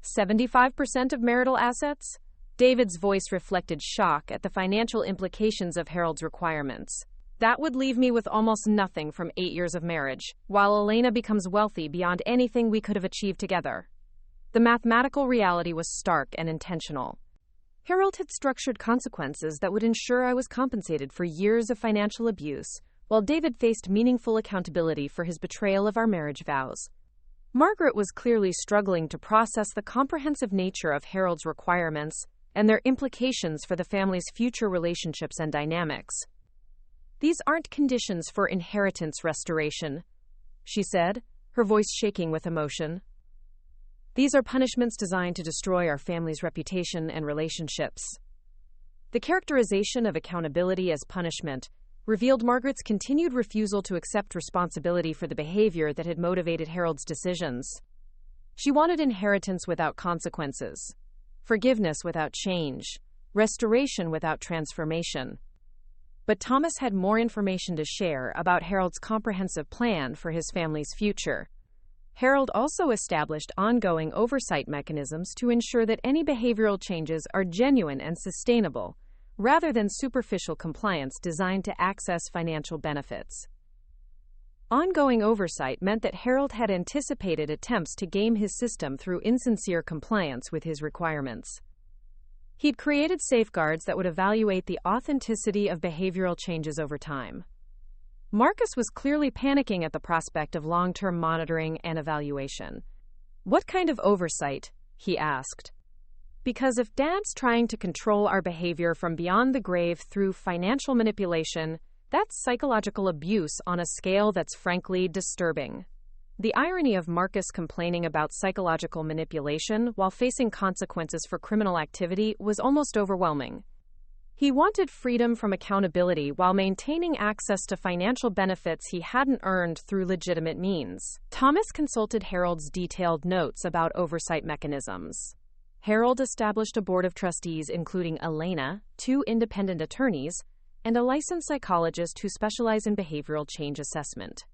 75% of marital assets? David's voice reflected shock at the financial implications of Harold's requirements. That would leave me with almost nothing from 8 years of marriage, while Elena becomes wealthy beyond anything we could have achieved together. The mathematical reality was stark and intentional. Harold had structured consequences that would ensure I was compensated for years of financial abuse, while David faced meaningful accountability for his betrayal of our marriage vows. Margaret was clearly struggling to process the comprehensive nature of Harold's requirements and their implications for the family's future relationships and dynamics. "These aren't conditions for inheritance restoration," she said, her voice shaking with emotion. "These are punishments designed to destroy our family's reputation and relationships." The characterization of accountability as punishment revealed Margaret's continued refusal to accept responsibility for the behavior that had motivated Harold's decisions. She wanted inheritance without consequences, forgiveness without change, restoration without transformation. But Thomas had more information to share about Harold's comprehensive plan for his family's future. Harold also established ongoing oversight mechanisms to ensure that any behavioral changes are genuine and sustainable, rather than superficial compliance designed to access financial benefits. Ongoing oversight meant that Harold had anticipated attempts to game his system through insincere compliance with his requirements. He'd created safeguards that would evaluate the authenticity of behavioral changes over time. Marcus was clearly panicking at the prospect of long-term monitoring and evaluation. "What kind of oversight?" he asked. "Because if Dad's trying to control our behavior from beyond the grave through financial manipulation, that's psychological abuse on a scale that's frankly disturbing." The irony of Marcus complaining about psychological manipulation while facing consequences for criminal activity was almost overwhelming. He wanted freedom from accountability while maintaining access to financial benefits he hadn't earned through legitimate means. Thomas consulted Harold's detailed notes about oversight mechanisms. Harold established a board of trustees including Elena, 2 independent attorneys, and a licensed psychologist who specialize in behavioral change assessment.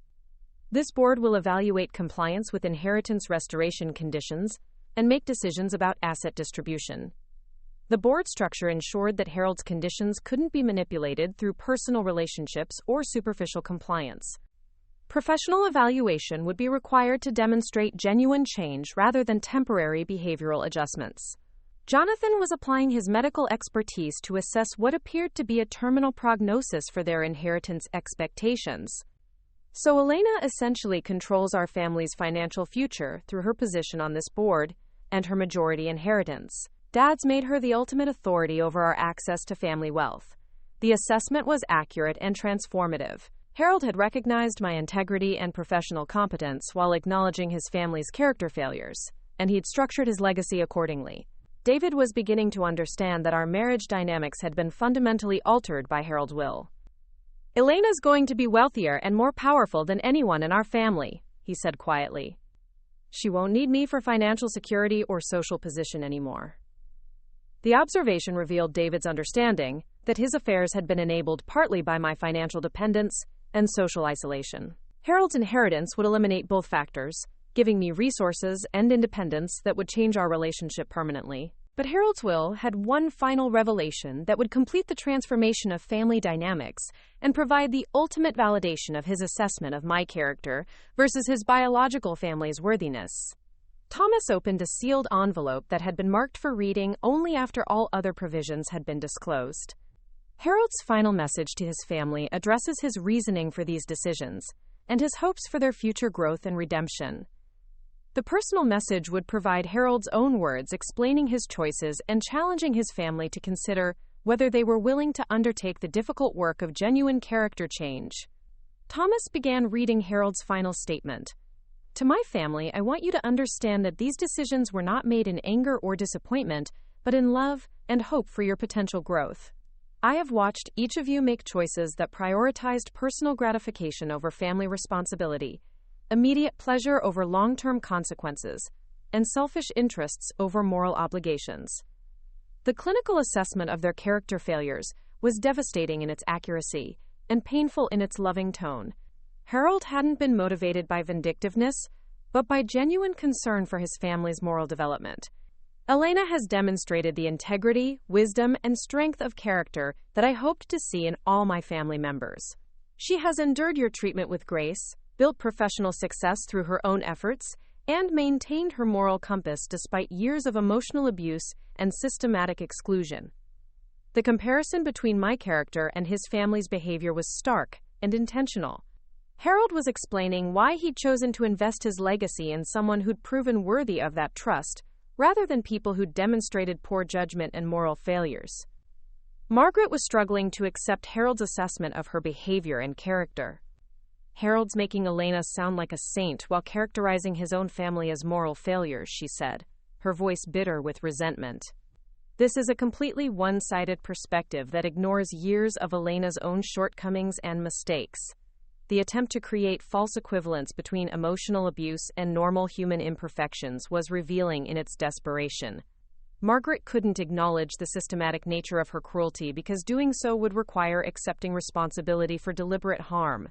This board will evaluate compliance with inheritance restoration conditions and make decisions about asset distribution. The board structure ensured that Harold's conditions couldn't be manipulated through personal relationships or superficial compliance. Professional evaluation would be required to demonstrate genuine change rather than temporary behavioral adjustments. Jonathan was applying his medical expertise to assess what appeared to be a terminal prognosis for their inheritance expectations. So Elena essentially controls our family's financial future through her position on this board and her majority inheritance. Dad's made her the ultimate authority over our access to family wealth. The assessment was accurate and transformative. Harold had recognized my integrity and professional competence while acknowledging his family's character failures, and he'd structured his legacy accordingly. David was beginning to understand that our marriage dynamics had been fundamentally altered by Harold's will. "Elena's going to be wealthier and more powerful than anyone in our family," he said quietly. "She won't need me for financial security or social position anymore." The observation revealed David's understanding that his affairs had been enabled partly by my financial dependence and social isolation. Harold's inheritance would eliminate both factors, giving me resources and independence that would change our relationship permanently. But Harold's will had one final revelation that would complete the transformation of family dynamics and provide the ultimate validation of his assessment of my character versus his biological family's worthiness. Thomas opened a sealed envelope that had been marked for reading only after all other provisions had been disclosed. Harold's final message to his family addresses his reasoning for these decisions and his hopes for their future growth and redemption. The personal message would provide Harold's own words explaining his choices and challenging his family to consider whether they were willing to undertake the difficult work of genuine character change. Thomas began reading Harold's final statement. "To my family, I want you to understand that these decisions were not made in anger or disappointment, but in love and hope for your potential growth. I have watched each of you make choices that prioritized personal gratification over family responsibility, immediate pleasure over long-term consequences, and selfish interests over moral obligations." The clinical assessment of their character failures was devastating in its accuracy and painful in its loving tone. Harold hadn't been motivated by vindictiveness, but by genuine concern for his family's moral development. Elena has demonstrated the integrity, wisdom, and strength of character that I hoped to see in all my family members. She has endured your treatment with grace, built professional success through her own efforts, and maintained her moral compass despite years of emotional abuse and systematic exclusion. The comparison between my character and his family's behavior was stark and intentional. Harold was explaining why he'd chosen to invest his legacy in someone who'd proven worthy of that trust, rather than people who'd demonstrated poor judgment and moral failures. Margaret was struggling to accept Harold's assessment of her behavior and character. "Harold's making Elena sound like a saint while characterizing his own family as moral failures," she said, her voice bitter with resentment. "This is a completely one-sided perspective that ignores years of Elena's own shortcomings and mistakes. The attempt to create false equivalence between emotional abuse and normal human imperfections was revealing in its desperation." Margaret couldn't acknowledge the systematic nature of her cruelty because doing so would require accepting responsibility for deliberate harm.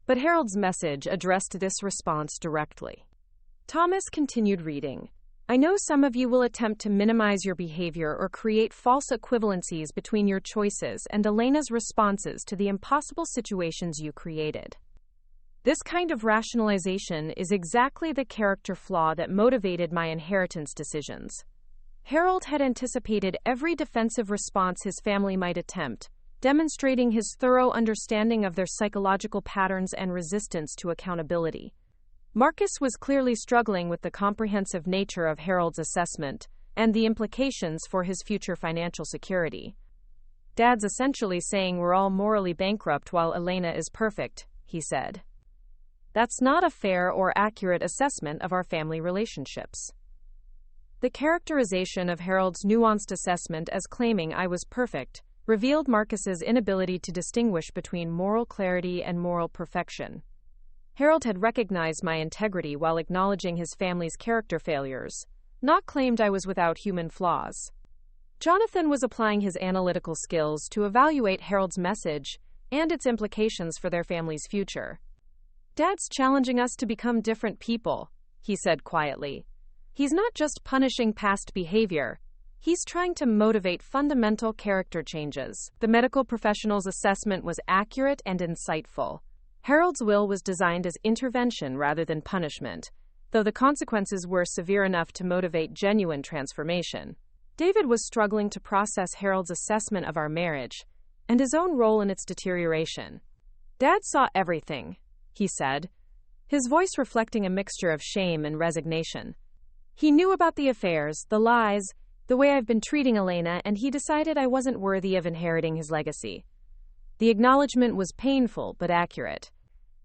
But Harold's message addressed this response directly. Thomas continued reading. "I know some of you will attempt to minimize your behavior or create false equivalencies between your choices and Elena's responses to the impossible situations you created. This kind of rationalization is exactly the character flaw that motivated my inheritance decisions. Harold had anticipated every defensive response his family might attempt, demonstrating his thorough understanding of their psychological patterns and resistance to accountability. Marcus was clearly struggling with the comprehensive nature of Harold's assessment and the implications for his future financial security. "Dad's essentially saying we're all morally bankrupt while Elena is perfect," he said. "That's not a fair or accurate assessment of our family relationships." The characterization of Harold's nuanced assessment as claiming I was perfect revealed Marcus's inability to distinguish between moral clarity and moral perfection. Harold had recognized my integrity while acknowledging his family's character failures, not claimed I was without human flaws. Jonathan was applying his analytical skills to evaluate Harold's message and its implications for their family's future. "Dad's challenging us to become different people," he said quietly. "He's not just punishing past behavior. He's trying to motivate fundamental character changes." The medical professional's assessment was accurate and insightful. Harold's will was designed as intervention rather than punishment, though the consequences were severe enough to motivate genuine transformation. David was struggling to process Harold's assessment of our marriage and his own role in its deterioration. "Dad saw everything," he said, his voice reflecting a mixture of shame and resignation. "He knew about the affairs, the lies, the way I've been treating Elena, and he decided I wasn't worthy of inheriting his legacy." The acknowledgement was painful but accurate.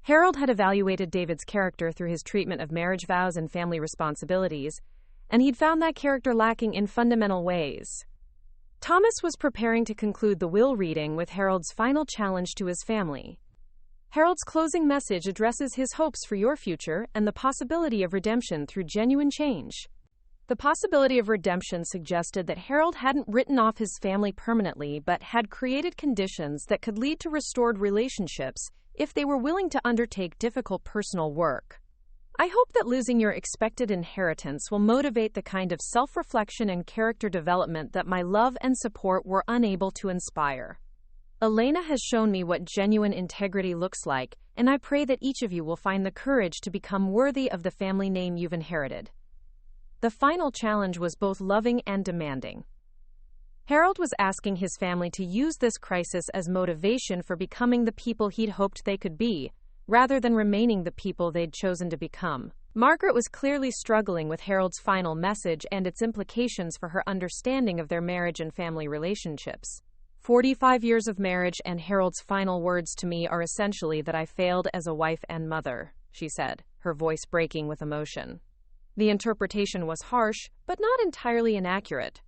Harold had evaluated David's character through his treatment of marriage vows and family responsibilities, and he'd found that character lacking in fundamental ways. Thomas was preparing to conclude the will reading with Harold's final challenge to his family. Harold's closing message addresses his hopes for your future and the possibility of redemption through genuine change. The possibility of redemption suggested that Harold hadn't written off his family permanently but had created conditions that could lead to restored relationships if they were willing to undertake difficult personal work. "I hope that losing your expected inheritance will motivate the kind of self-reflection and character development that my love and support were unable to inspire. Elena has shown me what genuine integrity looks like, and I pray that each of you will find the courage to become worthy of the family name you've inherited." The final challenge was both loving and demanding. Harold was asking his family to use this crisis as motivation for becoming the people he'd hoped they could be, rather than remaining the people they'd chosen to become. Margaret was clearly struggling with Harold's final message and its implications for her understanding of their marriage and family relationships. 45 years of marriage, and Harold's final words to me are essentially that I failed as a wife and mother," she said, her voice breaking with emotion. The interpretation was harsh, but not entirely inaccurate.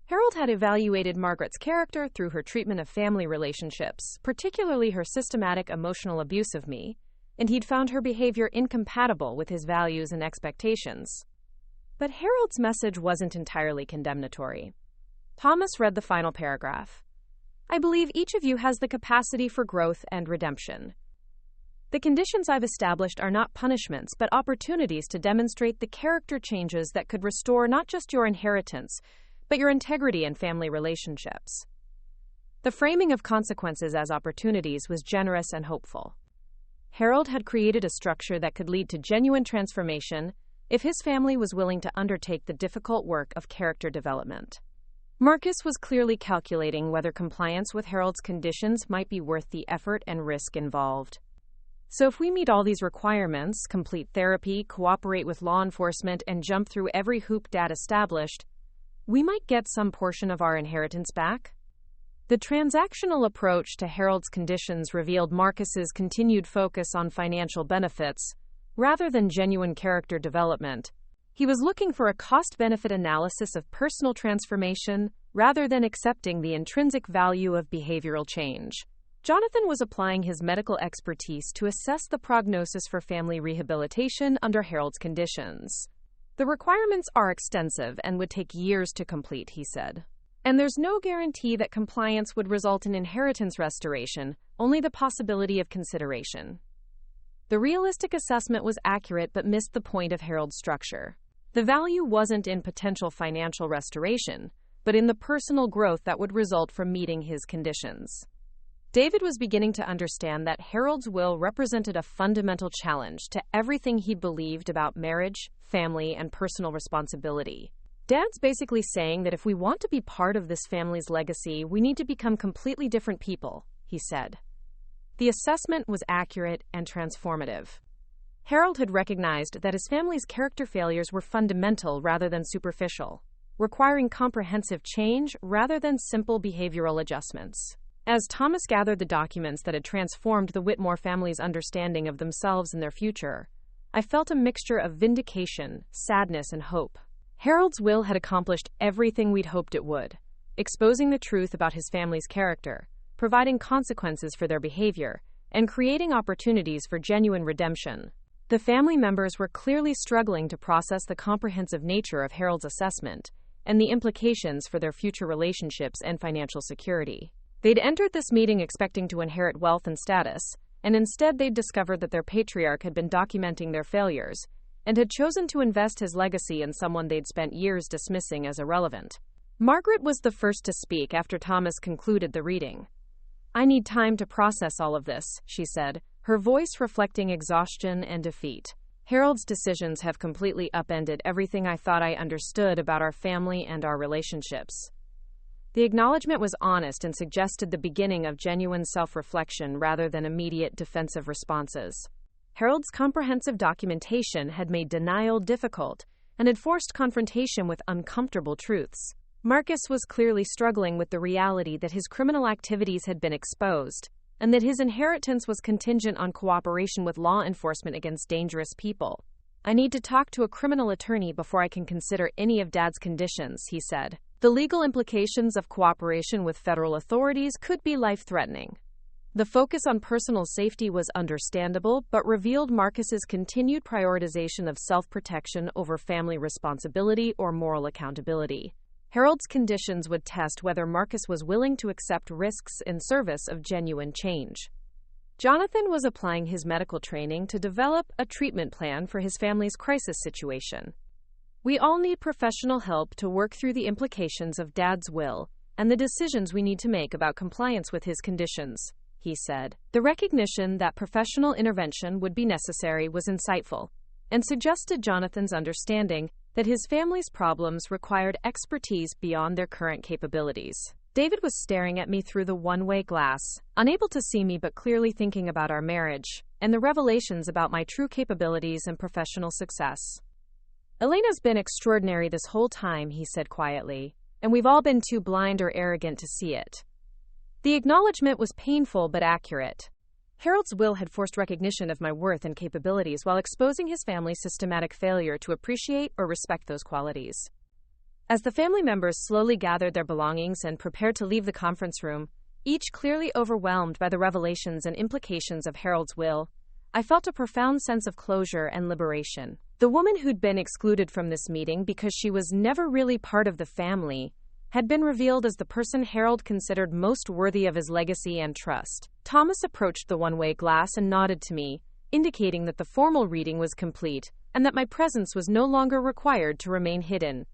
Harold had evaluated Margaret's character through her treatment of family relationships, particularly her systematic emotional abuse of me, and he'd found her behavior incompatible with his values and expectations. But Harold's message wasn't entirely condemnatory. Thomas read the final paragraph. "I believe each of you has the capacity for growth and redemption. The conditions I've established are not punishments, but opportunities to demonstrate the character changes that could restore not just your inheritance, but your integrity and family relationships." The framing of consequences as opportunities was generous and hopeful. Harold had created a structure that could lead to genuine transformation if his family was willing to undertake the difficult work of character development. Marcus was clearly calculating whether compliance with Harold's conditions might be worth the effort and risk involved. "So if we meet all these requirements, complete therapy, cooperate with law enforcement, and jump through every hoop Dad established, we might get some portion of our inheritance back?" The transactional approach to Harold's conditions revealed Marcus's continued focus on financial benefits, rather than genuine character development. He was looking for a cost-benefit analysis of personal transformation, rather than accepting the intrinsic value of behavioral change. Jonathan was applying his medical expertise to assess the prognosis for family rehabilitation under Harold's conditions. "The requirements are extensive and would take years to complete," he said. "And there's no guarantee that compliance would result in inheritance restoration, only the possibility of consideration." The realistic assessment was accurate but missed the point of Harold's structure. The value wasn't in potential financial restoration, but in the personal growth that would result from meeting his conditions. David was beginning to understand that Harold's will represented a fundamental challenge to everything he'd believed about marriage, family, and personal responsibility. Dad's basically saying that if we want to be part of this family's legacy, we need to become completely different people, he said. The assessment was accurate and transformative. Harold had recognized that his family's character failures were fundamental rather than superficial, requiring comprehensive change rather than simple behavioral adjustments. As Thomas gathered the documents that had transformed the Whitmore family's understanding of themselves and their future, I felt a mixture of vindication, sadness, and hope. Harold's will had accomplished everything we'd hoped it would, exposing the truth about his family's character, providing consequences for their behavior, and creating opportunities for genuine redemption. The family members were clearly struggling to process the comprehensive nature of Harold's assessment and the implications for their future relationships and financial security. They'd entered this meeting expecting to inherit wealth and status, and instead they'd discovered that their patriarch had been documenting their failures and had chosen to invest his legacy in someone they'd spent years dismissing as irrelevant. Margaret was the first to speak after Thomas concluded the reading. "I need time to process all of this," she said, her voice reflecting exhaustion and defeat. "Harold's decisions have completely upended everything I thought I understood about our family and our relationships." The acknowledgement was honest and suggested the beginning of genuine self-reflection rather than immediate defensive responses. Harold's comprehensive documentation had made denial difficult and had forced confrontation with uncomfortable truths. Marcus was clearly struggling with the reality that his criminal activities had been exposed, and that his inheritance was contingent on cooperation with law enforcement against dangerous people. "I need to talk to a criminal attorney before I can consider any of Dad's conditions," he said. "The legal implications of cooperation with federal authorities could be life-threatening." The focus on personal safety was understandable, but revealed Marcus's continued prioritization of self-protection over family responsibility or moral accountability. Harold's conditions would test whether Marcus was willing to accept risks in service of genuine change. Jonathan was applying his medical training to develop a treatment plan for his family's crisis situation. "We all need professional help to work through the implications of Dad's will and the decisions we need to make about compliance with his conditions," he said. The recognition that professional intervention would be necessary was insightful, and suggested Jonathan's understanding that his family's problems required expertise beyond their current capabilities. David was staring at me through the one-way glass, unable to see me but clearly thinking about our marriage and the revelations about my true capabilities and professional success. "Elena's been extraordinary this whole time," he said quietly, "and we've all been too blind or arrogant to see it." The acknowledgement was painful but accurate. Harold's will had forced recognition of my worth and capabilities while exposing his family's systematic failure to appreciate or respect those qualities. As the family members slowly gathered their belongings and prepared to leave the conference room, each clearly overwhelmed by the revelations and implications of Harold's will, I felt a profound sense of closure and liberation. The woman who'd been excluded from this meeting because she was never really part of the family had been revealed as the person Harold considered most worthy of his legacy and trust. Thomas approached the one-way glass and nodded to me, indicating that the formal reading was complete and that my presence was no longer required to remain hidden.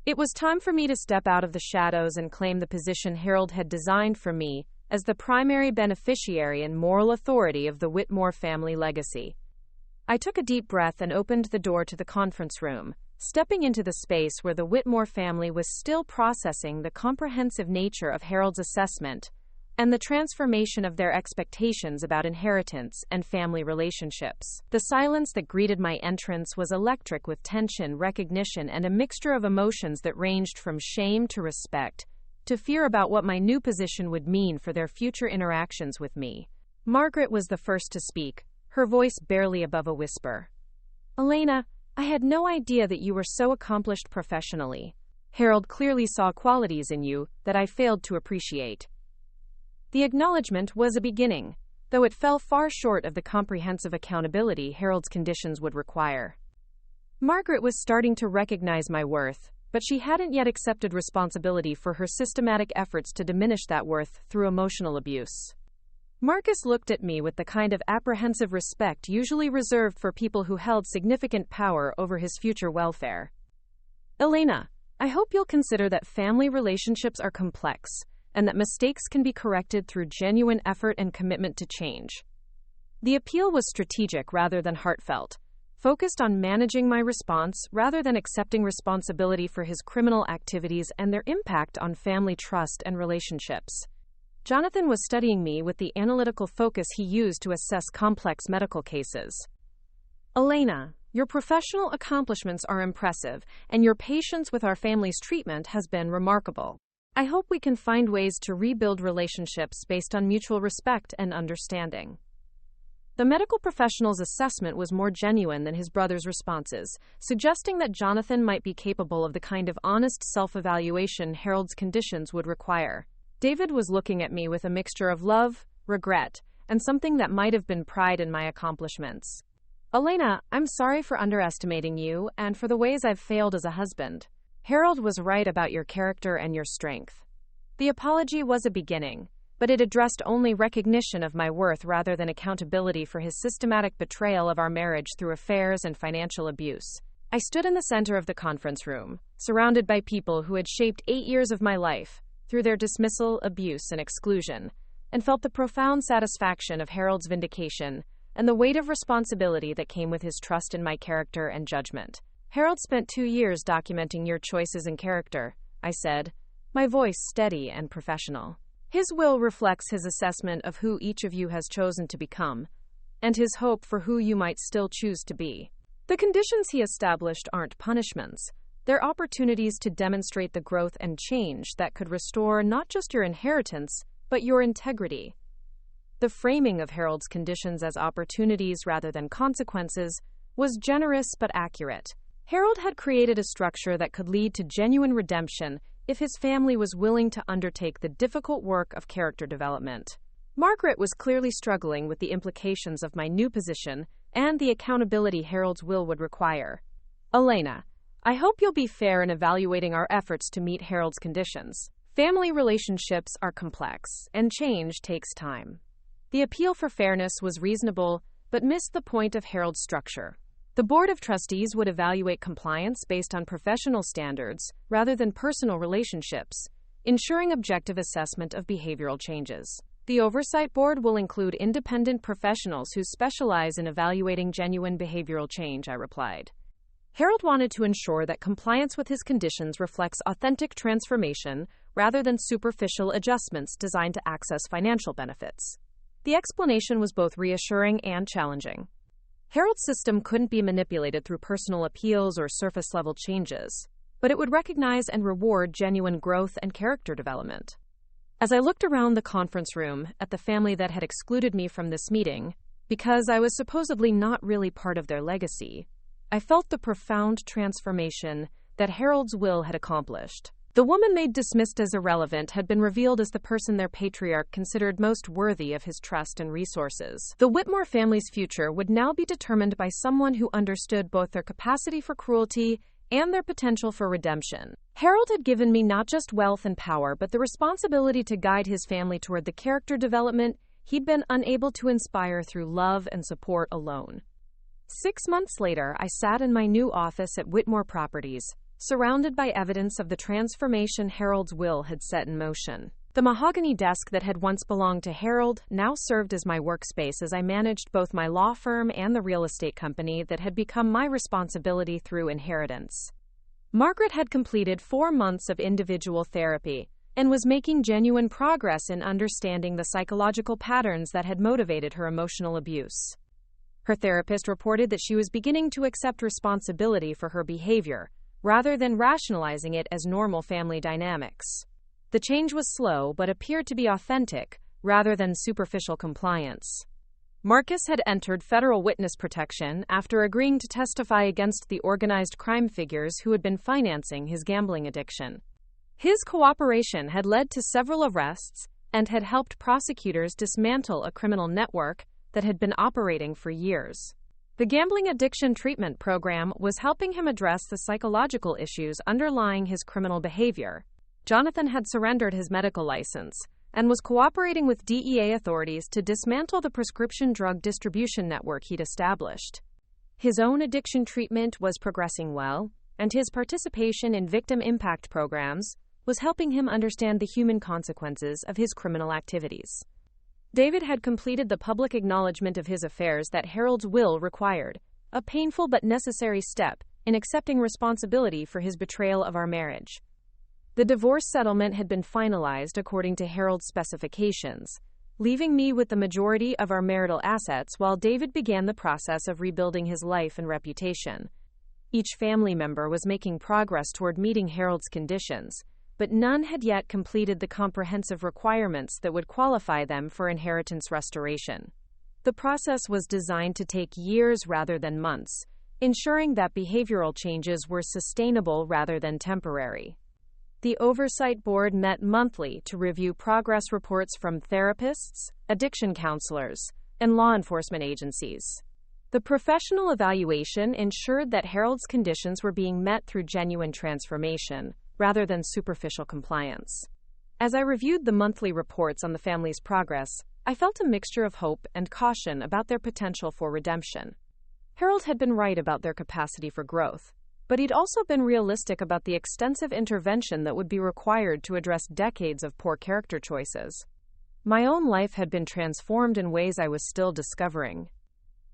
It was time for me to step out of the shadows and claim the position Harold had designed for me as the primary beneficiary and moral authority of the Whitmore family legacy. I took a deep breath and opened the door to the conference room, stepping into the space where the Whitmore family was still processing the comprehensive nature of Harold's assessment and the transformation of their expectations about inheritance and family relationships. The silence that greeted my entrance was electric with tension, recognition, and a mixture of emotions that ranged from shame to respect, to fear about what my new position would mean for their future interactions with me. Margaret was the first to speak, her voice barely above a whisper. "Elena, I had no idea that you were so accomplished professionally. Harold clearly saw qualities in you that I failed to appreciate." The acknowledgement was a beginning, though it fell far short of the comprehensive accountability Harold's conditions would require. Margaret was starting to recognize my worth, but she hadn't yet accepted responsibility for her systematic efforts to diminish that worth through emotional abuse. Marcus looked at me with the kind of apprehensive respect usually reserved for people who held significant power over his future welfare. "Elena, I hope you'll consider that family relationships are complex, and that mistakes can be corrected through genuine effort and commitment to change. The appeal was strategic rather than heartfelt, focused on managing my response rather than accepting responsibility for his criminal activities and their impact on family trust and relationships. Jonathan was studying me with the analytical focus he used to assess complex medical cases. Elena, your professional accomplishments are impressive, and your patience with our family's treatment has been remarkable. I hope we can find ways to rebuild relationships based on mutual respect and understanding. The medical professional's assessment was more genuine than his brother's responses, suggesting that Jonathan might be capable of the kind of honest self-evaluation Harold's conditions would require. David was looking at me with a mixture of love, regret, and something that might have been pride in my accomplishments. Elena, I'm sorry for underestimating you and for the ways I've failed as a husband. Harold was right about your character and your strength. The apology was a beginning, but it addressed only recognition of my worth rather than accountability for his systematic betrayal of our marriage through affairs and financial abuse. I stood in the center of the conference room, surrounded by people who had shaped 8 years of my life through their dismissal, abuse, and exclusion, and felt the profound satisfaction of Harold's vindication and the weight of responsibility that came with his trust in my character and judgment. Harold spent 2 years documenting your choices and character, I said, my voice steady and professional. His will reflects his assessment of who each of you has chosen to become, and his hope for who you might still choose to be. The conditions he established aren't punishments. They're opportunities to demonstrate the growth and change that could restore not just your inheritance, but your integrity. The framing of Harold's conditions as opportunities rather than consequences was generous but accurate. Harold had created a structure that could lead to genuine redemption if his family was willing to undertake the difficult work of character development. Margaret was clearly struggling with the implications of my new position and the accountability Harold's will would require. Elena, I hope you'll be fair in evaluating our efforts to meet Harold's conditions. Family relationships are complex, and change takes time. The appeal for fairness was reasonable, but missed the point of Harold's structure. The Board of Trustees would evaluate compliance based on professional standards rather than personal relationships, ensuring objective assessment of behavioral changes. The Oversight Board will include independent professionals who specialize in evaluating genuine behavioral change, I replied. Harold wanted to ensure that compliance with his conditions reflects authentic transformation rather than superficial adjustments designed to access financial benefits. The explanation was both reassuring and challenging. Harold's system couldn't be manipulated through personal appeals or surface-level changes, but it would recognize and reward genuine growth and character development. As I looked around the conference room at the family that had excluded me from this meeting, because I was supposedly not really part of their legacy, I felt the profound transformation that Harold's will had accomplished. The woman they'd dismissed as irrelevant had been revealed as the person their patriarch considered most worthy of his trust and resources. The Whitmore family's future would now be determined by someone who understood both their capacity for cruelty and their potential for redemption. Harold had given me not just wealth and power, but the responsibility to guide his family toward the character development he'd been unable to inspire through love and support alone. 6 months later, I sat in my new office at Whitmore Properties, surrounded by evidence of the transformation Harold's will had set in motion. The mahogany desk that had once belonged to Harold now served as my workspace as I managed both my law firm and the real estate company that had become my responsibility through inheritance. Margaret had completed 4 months of individual therapy and was making genuine progress in understanding the psychological patterns that had motivated her emotional abuse. Her therapist reported that she was beginning to accept responsibility for her behavior, rather than rationalizing it as normal family dynamics. The change was slow but appeared to be authentic, rather than superficial compliance. Marcus had entered federal witness protection after agreeing to testify against the organized crime figures who had been financing his gambling addiction. His cooperation had led to several arrests and had helped prosecutors dismantle a criminal network that had been operating for years. The gambling addiction treatment program was helping him address the psychological issues underlying his criminal behavior. Jonathan had surrendered his medical license and was cooperating with DEA authorities to dismantle the prescription drug distribution network he'd established. His own addiction treatment was progressing well, and his participation in victim impact programs, was helping him understand the human consequences of his criminal activities. David had completed the public acknowledgement of his affairs that Harold's will required, a painful but necessary step in accepting responsibility for his betrayal of our marriage. The divorce settlement had been finalized according to Harold's specifications, leaving me with the majority of our marital assets while David began the process of rebuilding his life and reputation. Each family member was making progress toward meeting Harold's conditions, but none had yet completed the comprehensive requirements that would qualify them for inheritance restoration. The process was designed to take years rather than months, ensuring that behavioral changes were sustainable rather than temporary. The Oversight Board met monthly to review progress reports from therapists, addiction counselors, and law enforcement agencies. The professional evaluation ensured that Harold's conditions were being met through genuine transformation, rather than superficial compliance. As I reviewed the monthly reports on the family's progress, I felt a mixture of hope and caution about their potential for redemption. Harold had been right about their capacity for growth, but he'd also been realistic about the extensive intervention that would be required to address decades of poor character choices. My own life had been transformed in ways I was still discovering.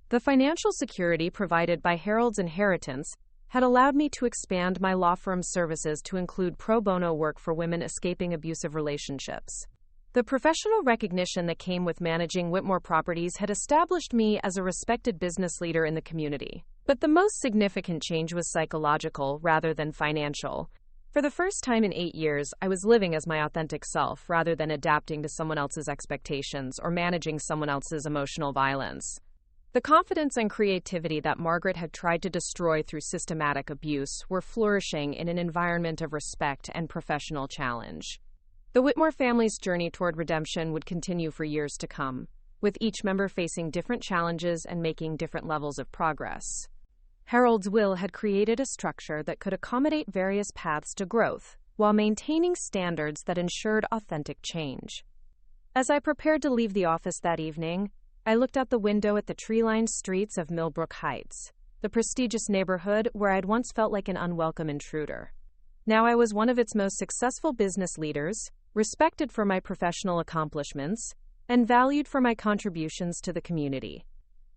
The financial security provided by Harold's inheritance had allowed me to expand my law firm's services to include pro bono work for women escaping abusive relationships. The professional recognition that came with managing Whitmore properties had established me as a respected business leader in the community. But the most significant change was psychological rather than financial. For the first time in 8 years, I was living as my authentic self rather than adapting to someone else's expectations or managing someone else's emotional violence. The confidence and creativity that Margaret had tried to destroy through systematic abuse were flourishing in an environment of respect and professional challenge. The Whitmore family's journey toward redemption would continue for years to come, with each member facing different challenges and making different levels of progress. Harold's will had created a structure that could accommodate various paths to growth, while maintaining standards that ensured authentic change. As I prepared to leave the office that evening, I looked out the window at the tree-lined streets of Millbrook Heights, the prestigious neighborhood where I'd once felt like an unwelcome intruder. Now I was one of its most successful business leaders, respected for my professional accomplishments, and valued for my contributions to the community.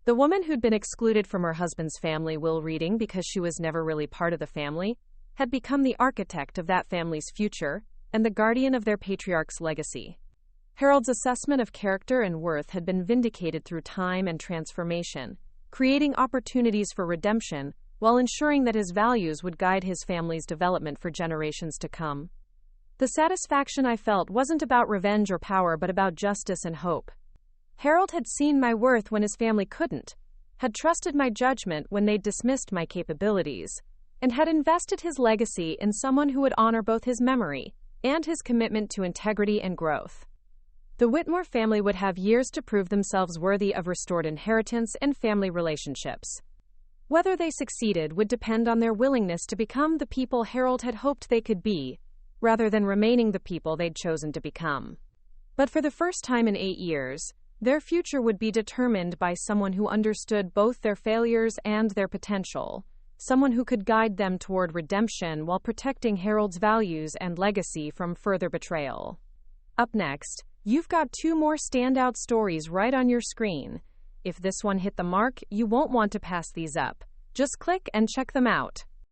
The woman who'd been excluded from her husband's family will reading because she was never really part of the family had become the architect of that family's future and the guardian of their patriarch's legacy. Harold's assessment of character and worth had been vindicated through time and transformation, creating opportunities for redemption while ensuring that his values would guide his family's development for generations to come. The satisfaction I felt wasn't about revenge or power but about justice and hope. Harold had seen my worth when his family couldn't, had trusted my judgment when they'd dismissed my capabilities, and had invested his legacy in someone who would honor both his memory and his commitment to integrity and growth. The Whitmore family would have years to prove themselves worthy of restored inheritance and family relationships. Whether they succeeded would depend on their willingness to become the people Harold had hoped they could be, rather than remaining the people they'd chosen to become. But for the first time in 8 years, their future would be determined by someone who understood both their failures and their potential, someone who could guide them toward redemption while protecting Harold's values and legacy from further betrayal. Up next, you've got 2 more standout stories right on your screen. If this one hit the mark, you won't want to pass these up. Just click and check them out.